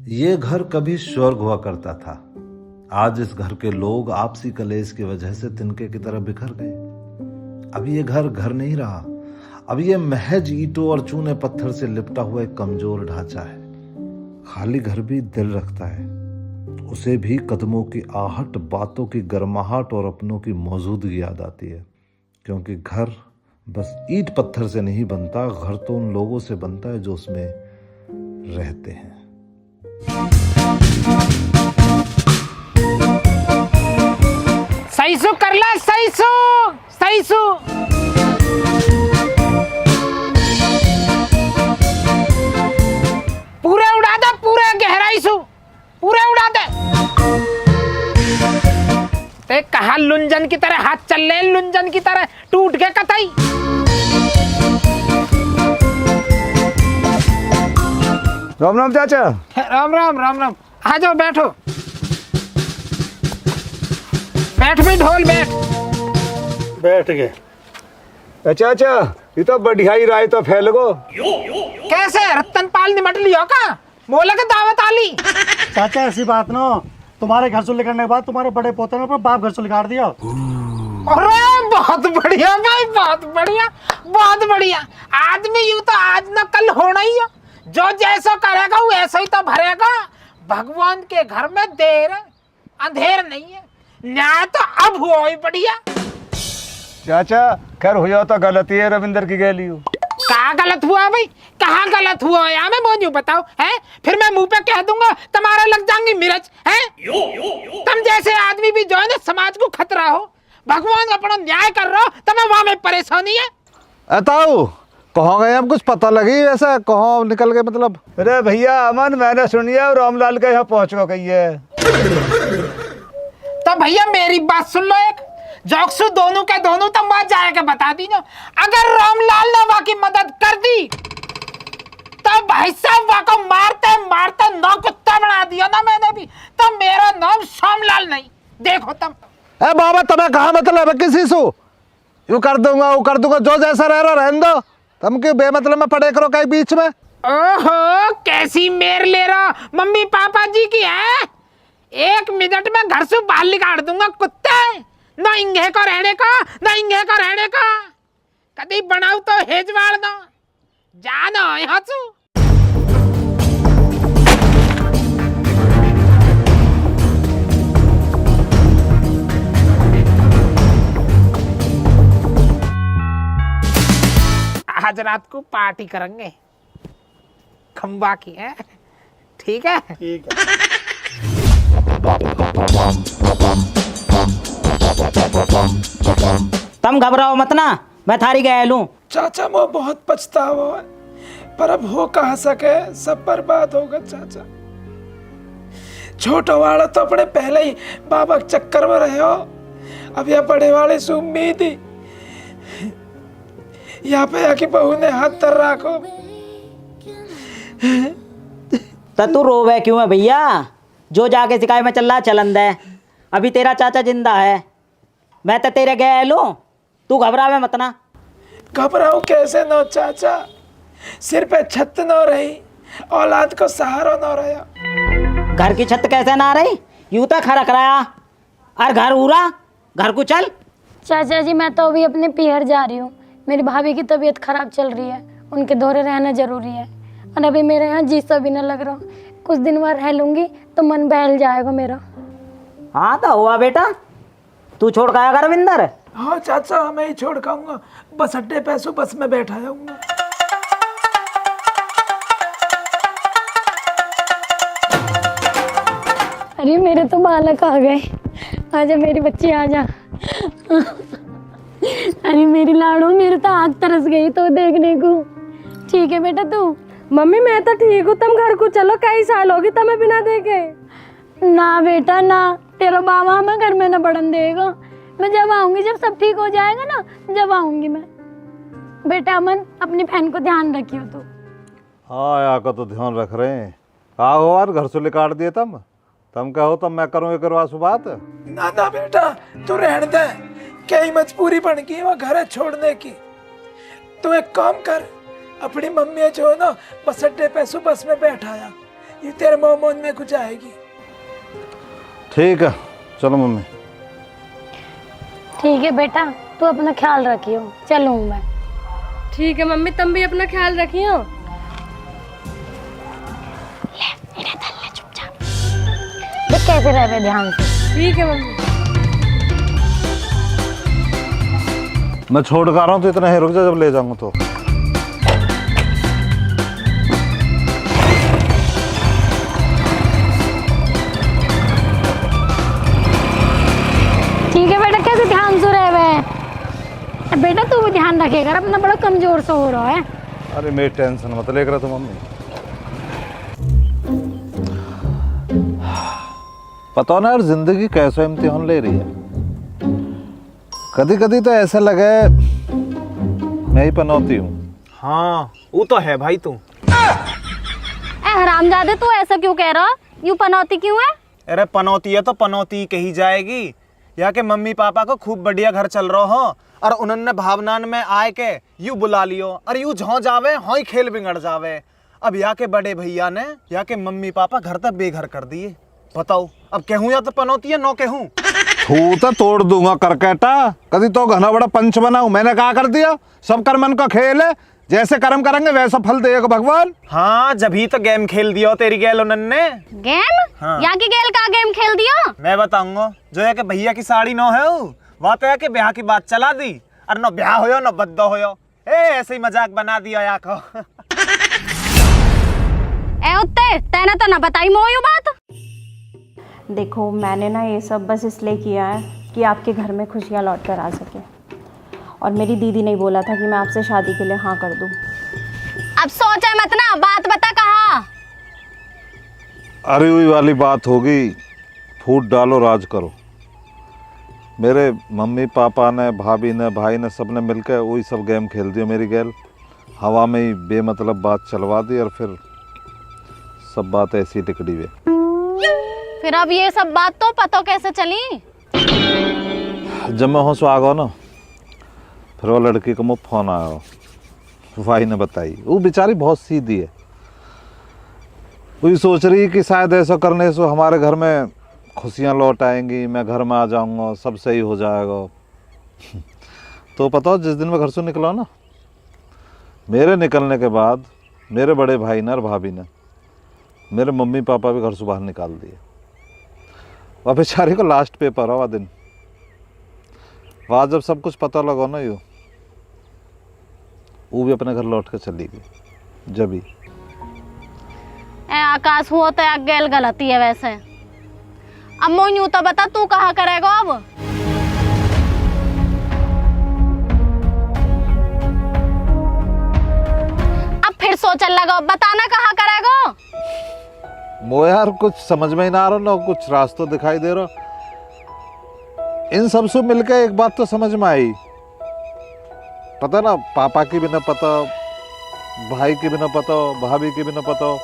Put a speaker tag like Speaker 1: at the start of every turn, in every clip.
Speaker 1: ये घर कभी स्वर्ग हुआ करता था। आज इस घर के लोग आपसी कलेश की वजह से तिनके की तरह बिखर गए। अब ये घर घर नहीं रहा। अब ये महज ईंटों और चूने पत्थर से लिपटा हुआ एक कमजोर ढांचा है। खाली घर भी दिल रखता है, उसे भी कदमों की आहट, बातों की गर्माहट और अपनों की मौजूदगी याद आती है। क्योंकि घर बस ईंट पत्थर से नहीं बनता, घर तो उन लोगों से बनता है जो उसमें रहते हैं।
Speaker 2: सही सु कर ला, सही सु पूरे उड़ा दे, पूरे गहराई सु पूरे उड़ा दे। ते कहा लुंजन की तरह हाथ चल ले, लुंजन की तरह टूट के कतई।
Speaker 3: राम राम चाचा।
Speaker 2: राम राम राम राम। आ जाओ, बैठो, बैठ भी ढोल,
Speaker 3: बैठ गए। चाचा ये तो बढ़िया ही राय तो फैल गो।
Speaker 2: कैसे रतनपाल निमट लियो का बोला के दावत आली।
Speaker 4: चाचा ऐसी बात ना, तुम्हारे घर से निकलने के बाद तुम्हारे बड़े पोते ने अपने बाप घर से निकाल दिया।
Speaker 2: अरे बहुत बढ़िया भाई, बहुत बढ़िया, बहुत बढ़िया। आदमी यूं तो आज न कल होना ही है। जो जैसा करेगा वो ऐसा ही तो भरेगा। भगवान के घर में देर अंधेर नहीं है। न्याय तो अब हुआ ही बढ़िया।
Speaker 3: चाचा खैर हो जाओ तो गलती है रविंदर की गैली हो।
Speaker 2: कहाँ गलत हुआ भाई, कहाँ गलत हुआ है? मैं बोझू बताओ है, फिर मैं मुंह पे कह दूंगा तुम्हारा लग जाएंगी मिर्च है। तुम जैसे आदमी भी जो है ना समाज को खतरा हो। भगवान अपना न्याय कर रहा हो, तुम्हें वहां में परेशानी है।
Speaker 5: अताऊ कहाँ गए? हम कुछ पता लगी ऐसा कहाँ निकल गए मतलब?
Speaker 3: अरे भैया अमन मैंने सुनिया और रामलाल के यहाँ पहुँच गो गई है।
Speaker 2: तो भैया मेरी बात सुन लो, एक जोक्सु दोनों के दोनों तुम बात जाके बता दी ना। अगर रामलाल ने वहां की मदद कर दी तो भाई साहब वहां को मारते मारते नौ कुत्ता बना दिया ना मैंने भी, तो मेरा नाम श्यामलाल नहीं। देखो तुम।
Speaker 5: ए बाबा तुम्हें कहा मतलब है किसी से? यूं कर दूंगा वो कर दूंगा, जो जैसा रह रहा रहने दो। तुम क्यों बेमतलब में पड़े करो कहीं बीच में?
Speaker 2: ओहो कैसी मेर ले रहा मम्मी पापा जी की है। एक मिनट में घर से बाहर निकाल दूंगा कुत्ते। ना इंगे को रहने का, ना इंगे को रहने का। कभी बनाऊ तो हेजवाड़ ना जाना यहाँ से। आज रात को पार्टी करेंगे खंबा की है, ठीक है?
Speaker 4: ठीक है।
Speaker 6: तुम घबराओ मत ना, मैं थारी गया लूं।
Speaker 7: चाचा वो बहुत पछतावा है, पर अब हो कहा सके, सब बर्बाद होगा चाचा। छोटे वाला तो अपने पहले ही बाबा के चक्कर में रहे हो। अब यह बड़े वाले से उम्मीद ही यहाँ पे आके बहू ने हाथ तर रखो।
Speaker 6: तो तू रोवे क्यों है भैया? जो जाके सिखाए में चल रहा चलन दे। अभी तेरा चाचा जिंदा है, मैं तो तेरे गए लूं। तू घबरावे मत ना।
Speaker 7: घबराऊं कैसे न चाचा, सिर पे छत न रही, औलाद को सहारा न रहा।
Speaker 6: घर की छत कैसे ना रही? यूं तो खड़ा कराया और घर उड़ा, घर को चल।
Speaker 8: चाचा जी मैं तो अभी अपने पियर जा रही हूँ। मेरी भाभी की तबीयत खराब चल रही है, उनके दौरे रहना जरूरी है। और अभी मेरे यहाँ जी सा भी न लग रहा। कुछ दिन वहाँ रह लूंगी तो मन बहल जाएगा मेरा।
Speaker 6: हाँ तो हुआ बेटा, तू छोड़ के आएगा रविंदर?
Speaker 7: हाँ चाचा मैं ही छोड़ खाऊंगा, बस अड्डे पैसों बस में बैठा जाऊंगा।
Speaker 8: अरे मेरे तो बालक आ गए। आजा मेरी बच्ची आजा। अरे मेरी लाडो, मेरे तो आँख तरस गई तो देखने को। ठीक है बेटा तू?
Speaker 9: मम्मी मैं तो ठीक हूँ, तुम घर को चलो। कई साल होगी तुम्हें बिना देखे।
Speaker 8: ना बेटा ना, तेरा बाबा हमें घर में न बढ़न देगा। मैं जब आऊंगी, जब सब ठीक हो जाएगा ना, जब आऊंगी मैं। बेटा अमन अपनी बहन को ध्यान रखियो तू।
Speaker 5: हाँ यहाँ का तो ध्यान रख रहे हैं। कहा हो यार घर से निकाल दिए तुम कहो तब मैं करूँ ये करवा सु बात।
Speaker 7: ना ना बेटा तू रहने दे, क्या ही मजबूरी बन गई वो घर छोड़ने की। तू एक काम कर, अपनी मम्मी जो है ना बस अड्डे पे बस में बैठाया, ये तेरे मोमोन में कुछ आएगी।
Speaker 5: ठीक है, चलो मम्मी।
Speaker 8: ठीक है बेटा, तू अपना ख्याल रखियो, चलूँ मैं।
Speaker 9: ठीक है मम्मी, तुम भी अपना ख्याल रखियो।
Speaker 8: देख कैसे रहे ध्यान से।
Speaker 9: ठीक है मम्मी।
Speaker 5: मैं छोड़ कर रहा हूँ तो इतना ही रुक जा, जब ले जाऊंगा तो।
Speaker 8: ठीक है बेटा, कैसे ध्यान से रहे हुए। बेटा तू भी ध्यान रखेगा, अपना बड़ा कमजोर सा हो रहा है।
Speaker 5: अरे मेरी टेंशन मत ले कर तो मम्मी। पता ना यार, जिंदगी कैसा इम्तिहान ले रही है। कभी कभी तो ऐसा लगे मैं ही पनौती हूँ।
Speaker 2: हाँ वो तो है भाई तू।
Speaker 9: हरामजादे, तू ऐसा क्यों कह रहा? यूं पनौती क्यों है?
Speaker 2: अरे पनौती है तो पनौती कही जाएगी। यहाँ के मम्मी पापा को खूब बढ़िया घर चल रहा हो और उन्होंने भावनान में आए के यू बुला लियो और यू झों जावे हाँ खेल बिगड़ जावे। अब यहाँ के बड़े भैया ने यहाँ के मम्मी पापा घर तक बेघर कर दिए। बताओ अब कहूँ या तो पनौती है, नो कहूँ।
Speaker 5: तू तो तोड़ दूंगा करकेटा। कभी तो घना बड़ा पंच बनाऊं, मैंने कहा कर दिया। सब कर्मन का खेल है, जैसे कर्म करेंगे वैसा फल देगा भगवान।
Speaker 2: हाँ जभी तो गेम खेल दियो तेरी गैल उन्होंने।
Speaker 9: गेम?
Speaker 2: हाँ।
Speaker 9: यहाँ की गेल का गेम खेल दिया?
Speaker 2: मैं बताऊंगा, जो है कि भैया की साड़ी नो है वह तो है कि ब्याह की बात चला दी और न ब्याह होयो न बद्दो होयो। ऐसे ही मजाक बना दिया या को।
Speaker 9: ए उत्ते, तेने तो ना बताई मोयू बात।
Speaker 10: देखो मैंने ना ये सब बस इसलिए किया है कि आपके घर में खुशियाँ लौट कर आ सके। और मेरी दीदी ने बोला था कि मैं आपसे शादी के लिए हाँ कर दूँ।
Speaker 9: अब सोचा मत ना, बात बता कहाँ।
Speaker 5: अरे हुई वाली बात होगी, फूट डालो राज करो। मेरे मम्मी पापा ने, भाभी ने, भाई ने, सब ने मिलकर वही सब गेम खेल दिया। मेरी गैल हवा में ही बेमतलब बात चलवा दी और फिर सब बात ऐसी टिकड़ी हुई।
Speaker 9: फिर अब ये सब बात तो पता कैसे चली?
Speaker 5: जब मैं होश आ गया ना, फिर वो लड़की को मुझे फोन आया, भाई ने बताई। वो बेचारी बहुत सीधी है। वो सोच रही कि शायद ऐसा करने से हमारे घर में खुशियाँ लौट आएंगी, मैं घर में आ जाऊंगा, सब सही हो जाएगा। तो पता हो जिस दिन मैं घर से निकला ना, मेरे निकलने के बाद मेरे बड़े भाई ने और भाभी ने मेरे मम्मी पापा भी घर से बाहर निकाल दिए। वह बेचारी को लास्ट पेपर हुआ दिन, वहाँ जब सब कुछ पता लगा ना, यू वो भी अपने घर लौट कर चली गई। जब ही
Speaker 9: आकाश हुआ तो गैल गलती है वैसे। अब मोनू तो बता, तू कहाँ करेगा अब? अब फिर सोचने लगा, बताना कहाँ करेगा?
Speaker 5: वो यार कुछ समझ में ही ना आ रहा ना, कुछ रास्ता दिखाई दे रहा। इन सब से मिलकर एक बात तो समझ में आई, पता ना, पापा की भी ना पता, भाई की भी ना पता, भाभी की भी ना पता,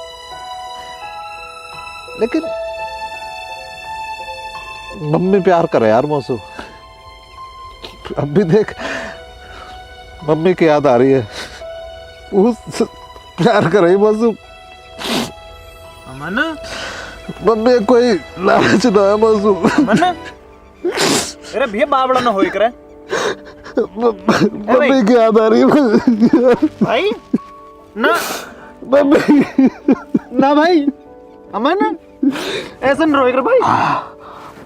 Speaker 5: लेकिन मम्मी प्यार करे यार मौसू। अब भी देख मम्मी की याद आ रही है, उस प्यार करे मौसू।
Speaker 2: अमन,
Speaker 5: मम्मी कोई लालच ना है मौसू।
Speaker 2: अमन, अरे भैया बावड़ा ना होई करे।
Speaker 5: मम्मी की याद आ रही है
Speaker 2: भाई ना,
Speaker 5: मम्मी
Speaker 2: ना भाई। अमन ऐसा न रोए कर भाई,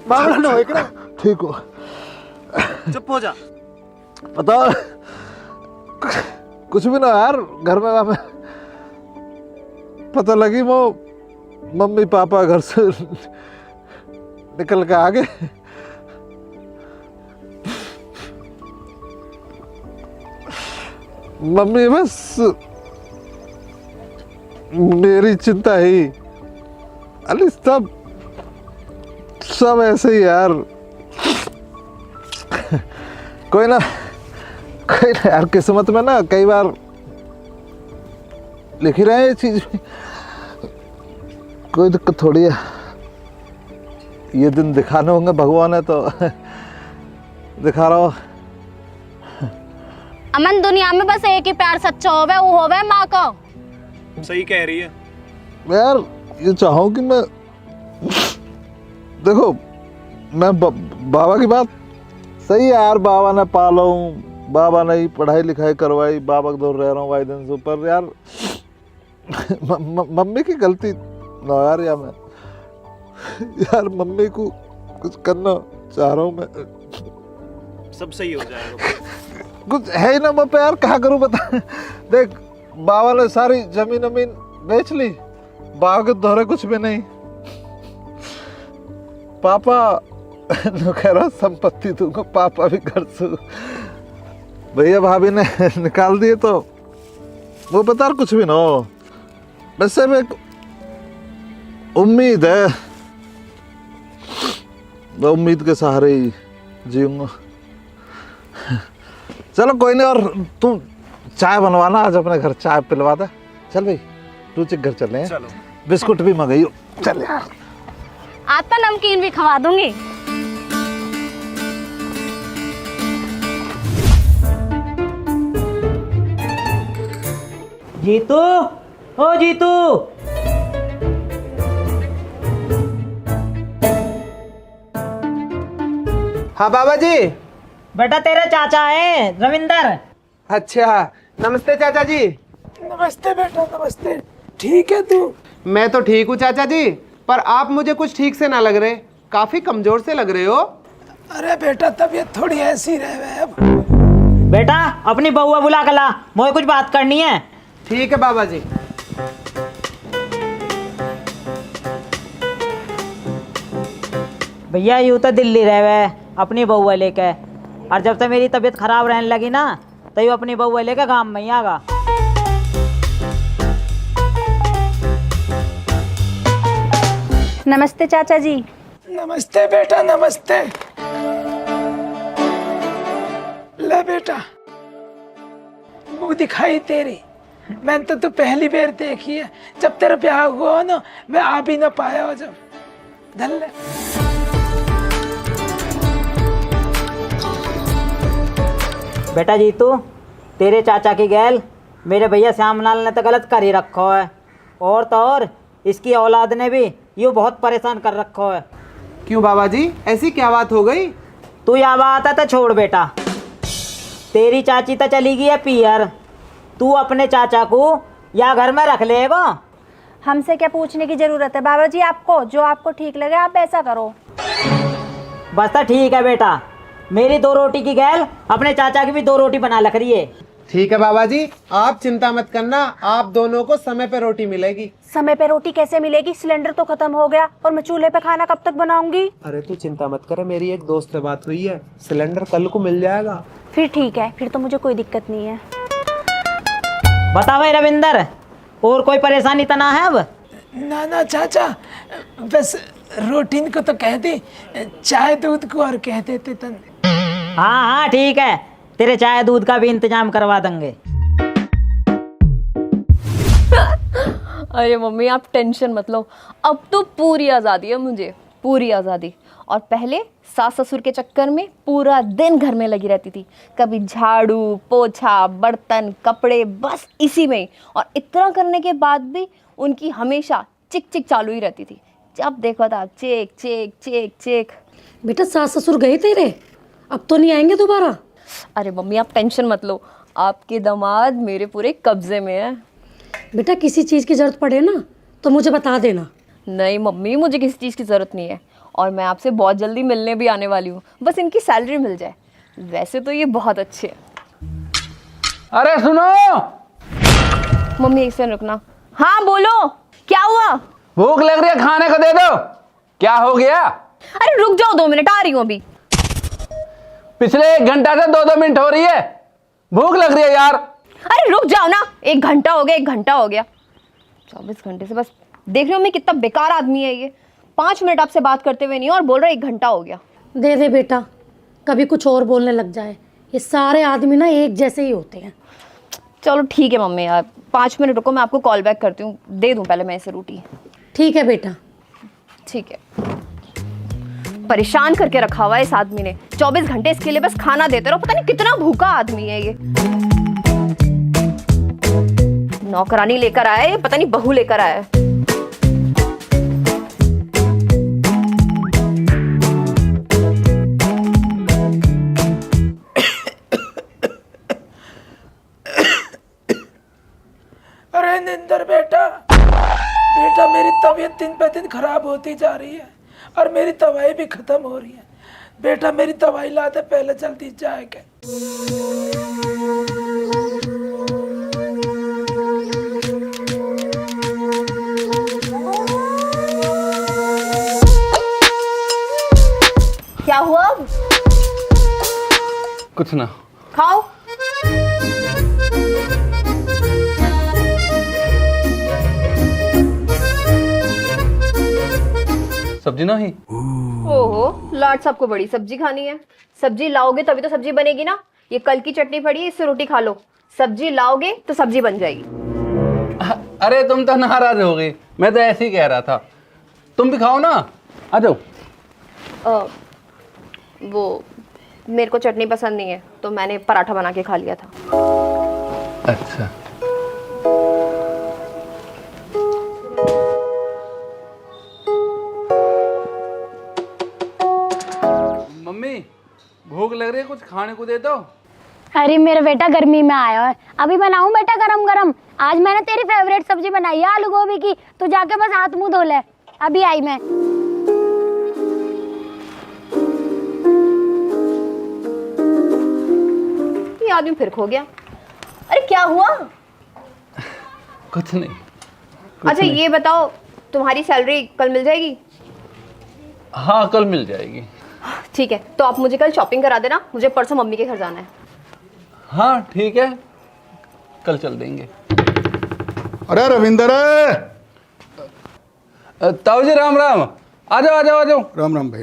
Speaker 2: बावड़ा ना होई करे।
Speaker 5: ठीक हो,
Speaker 2: चुप हो जा।
Speaker 5: पता कुछ भी ना यार, घर में हमें पता लगी वो मम्मी पापा घर से निकल के आ गए। मम्मी बस मेरी चिंता ही, अली सब ऐसे ही यार। कोई ना यार, किस्मत में ना कई बार लिखी रहे ये चीज, कोई दिक्कत थोड़ी है। ये दिन दिखाने होंगे भगवान है तो दिखा रहा हो।
Speaker 9: अमन, दुनिया में बस एक ही प्यार सच्चा होवे, वो होवे माँ को।
Speaker 2: सही कह रही है
Speaker 5: यार ये चाहूँ कि मैं देखो मैं बाबा की बात सही है यार, बाबा ने पाला हूँ, बाबा ने ही पढ़ाई लिखाई करवाई, बाबा के दौर रह रहा हूँ भाई दिन से, पर यार मम्मी की गलती ना यार, या मैं यार मम्मी को कुछ करना चाह रहा हूँ मैं।
Speaker 11: सब सही हो जाएगा।
Speaker 5: कुछ है ही ना मैं पे यार, क्या करूँ बता। देख बाबा ने सारी जमीन अमीन बेच ली, बाबा के दौरे कुछ भी नहीं, पापा न कह रहा संपत्ति दूंगा, पापा भी घर से भैया भाभी ने निकाल दिए, तो वो बता यार कुछ भी ना हो। वैसे भी एक उम्मीद है, मैं उम्मीद के सहारे ही जीऊंगा। चलो कोई नहीं, और तू चाय बनवाना आज अपने घर, चाय पिलवा दे। चल भाई रुचिक घर चले हैं, बिस्कुट भी मंगाई हो। चल यार,
Speaker 9: आज तो नमकीन भी खवा दूंगी।
Speaker 6: जीतू, ओ जीतू,
Speaker 12: हाँ बाबा जी।
Speaker 6: बेटा तेरे चाचा है रविंदर।
Speaker 12: अच्छा, नमस्ते चाचा जी।
Speaker 7: नमस्ते बेटा, नमस्ते। ठीक है तू?
Speaker 12: मैं तो ठीक हूँ चाचा जी, पर आप मुझे कुछ ठीक से ना लग रहे, काफी कमजोर से लग रहे हो।
Speaker 7: अरे बेटा तबीयत थोड़ी ऐसी रहे अब।
Speaker 6: बेटा अपनी बउआ बुला कर ला, मुझे कुछ बात करनी है।
Speaker 12: ठीक है बाबा जी।
Speaker 6: भैया यूँ तो दिल्ली रहे हुए अपनी बउआ लेके, और जब तक मेरी तबीयत खराब रहने लगी ना, तो यूँ अपनी बउआ लेके गाँव में ही आगा।
Speaker 10: नमस्ते चाचा जी।
Speaker 7: नमस्ते बेटा, नमस्ते। ले बेटा, मुँह दिखाई तेरी। मैंने तो तू पहली बार देखी है, जब तेरा ब्याह हुआ ना मैं आ भी ना पाया हो। जब धन ले।
Speaker 6: बेटा जीतू, तेरे चाचा की गैल मेरे भैया श्यामलाल ने तो गलत कर ही रखो है, और तो और इसकी औलाद ने भी यूँ बहुत परेशान कर रखो है।
Speaker 12: क्यों बाबा जी, ऐसी क्या बात हो गई?
Speaker 6: तू यह बात है तो छोड़ बेटा, तेरी चाची तो चली गई है पियर, तू अपने चाचा को या घर में रख लेगा।
Speaker 10: हमसे क्या पूछने की जरूरत है बाबा जी, आपको जो आपको ठीक लगे आप ऐसा करो।
Speaker 6: बस तो ठीक है बेटा, मेरी 2 रोटी की गैल अपने चाचा की भी 2 रोटी बना लग रही है।
Speaker 12: ठीक है बाबा जी, आप चिंता मत करना, आप दोनों को समय पे रोटी मिलेगी।
Speaker 10: समय पे रोटी कैसे मिलेगी? सिलेंडर तो खत्म हो गया और मैं चूल्हे पे खाना कब तक बनाऊंगी?
Speaker 12: अरे तू चिंता मत कर, मेरी एक दोस्त से बात हुई है, सिलेंडर कल को मिल जाएगा।
Speaker 10: फिर ठीक है, फिर तो मुझे कोई दिक्कत नहीं है।
Speaker 6: बता भाई रविंदर, और कोई परेशानी तो ना है अब?
Speaker 7: ना ना चाचा, बस रोटीन को तो कह दे, चाय दूध को और कह देते तन।
Speaker 6: हाँ हाँ ठीक है, तेरे चाय दूध का भी इंतजाम करवा देंगे।
Speaker 13: अरे मम्मी आप टेंशन मत लो, अब तो पूरी आज़ादी है मुझे, पूरी आज़ादी। और पहले सास ससुर के चक्कर में पूरा दिन घर में लगी रहती थी, कभी झाड़ू पोछा बर्तन कपड़े, बस इसी में ही। और इतना करने के बाद भी उनकी हमेशा चिक चिक चालू ही रहती थी, जब देखो था चेक चेक चेक चेक।
Speaker 8: बेटा सास ससुर गए तेरे, अब तो नहीं आएंगे दोबारा?
Speaker 13: अरे मम्मी आप टेंशन मत लो, आपके दामाद मेरे पूरे कब्जे में है।
Speaker 8: बेटा किसी चीज़ की ज़रूरत पड़े ना तो मुझे बता देना।
Speaker 13: नहीं मम्मी, मुझे किसी चीज़ की ज़रूरत नहीं है, और मैं आपसे बहुत जल्दी मिलने भी आने वाली हूँ, बस इनकी सैलरी मिल जाए। वैसे तो ये बहुत अच्छे हैं।
Speaker 2: अरे सुनो
Speaker 13: मम्मी एक सेकंड रुकना। हाँ बोलो, क्या हुआ?
Speaker 2: भूख लग रही है, खाने को दे दो। क्या हो गया?
Speaker 13: अरे रुक जाओ 2 मिनट, आ रही हूँ अभी।
Speaker 2: पिछले 1 घंटा से 2-2 मिनट हो रही है, भूख लग रही है यार।
Speaker 13: अरे रुक जाओ ना, 1 घंटा हो गया, 1 घंटा हो गया। 24 घंटे से बस देख रही हूँ मैं कितना बेकार आदमी है ये, 5 मिनट आपसे बात करते हुए नहीं और बोल रहा 1 घंटा हो गया।
Speaker 8: दे दे बेटा, कभी कुछ और बोलने लग जाए, ये सारे आदमी ना एक जैसे ही होते हैं।
Speaker 13: चलो ठीक है मम्मी यार, 5 मिनट रुको, मैं आपको कॉल बैक करती हूँ, दे दूँ पहले मैं इसे रोटी।
Speaker 8: ठीक है बेटा।
Speaker 13: ठीक है। परेशान करके रखा हुआ है इस आदमी ने, 24 घंटे इसके लिए बस खाना देते रहो, पता नहीं कितना भूखा आदमी है ये। नौकरानी लेकर आया है, पता नहीं बहू लेकर आया है।
Speaker 7: दिन पे दिन खराब होती जा रही है और मेरी दवाई भी खत्म हो रही है। बेटा मेरी दवाई ला दे पहले, जल्दी जाएगा।
Speaker 13: क्या हुआ अब?
Speaker 14: कुछ ना।
Speaker 13: खाओ।
Speaker 14: सब्जी ना ही।
Speaker 13: ओहो, लाड सबको बड़ी सब्जी खानी है। सब्जी लाओगे तभी तो सब्जी बनेगी ना। ये कल की चटनी पड़ी है, इससे रोटी खा लो। सब्जी लाओगे तो सब्जी बन जाएगी।
Speaker 14: अरे तुम तो नाराज हो गई, मैं तो ऐसे ही कह रहा था। तुम भी खाओ ना, आ जाओ।
Speaker 13: वो मेरे को चटनी पसंद नहीं है तो मैंने पराठा बना के खा लिया था।
Speaker 14: अच्छा। मम्मी भूख लग रही है, कुछ खाने को दे दो।
Speaker 8: अरे मेरा बेटा गर्मी में आया है, अभी बनाऊं बेटा गरम गरम। आज मैंने तेरी फेवरेट सब्जी बनाई है आलू गोभी की, तू जाके बस हाथ मुंह धो ले। अभी आई मैं।
Speaker 13: ये आदमी फिर खो गया। अरे क्या हुआ?
Speaker 14: कुछ नहीं।
Speaker 13: अच्छा ये बताओ, तुम्हारी सैलरी कल मिल जाएगी?
Speaker 14: हाँ कल मिल जाएगी।
Speaker 13: ठीक है, तो आप मुझे कल शॉपिंग करा देना, मुझे परसों मम्मी के घर जाना है।
Speaker 14: हाँ ठीक है, कल चल देंगे।
Speaker 3: अरे रविंदर,
Speaker 14: ताऊ जी राम राम। आ जाओ आ जाओ आ जाओ।
Speaker 3: राम राम भाई।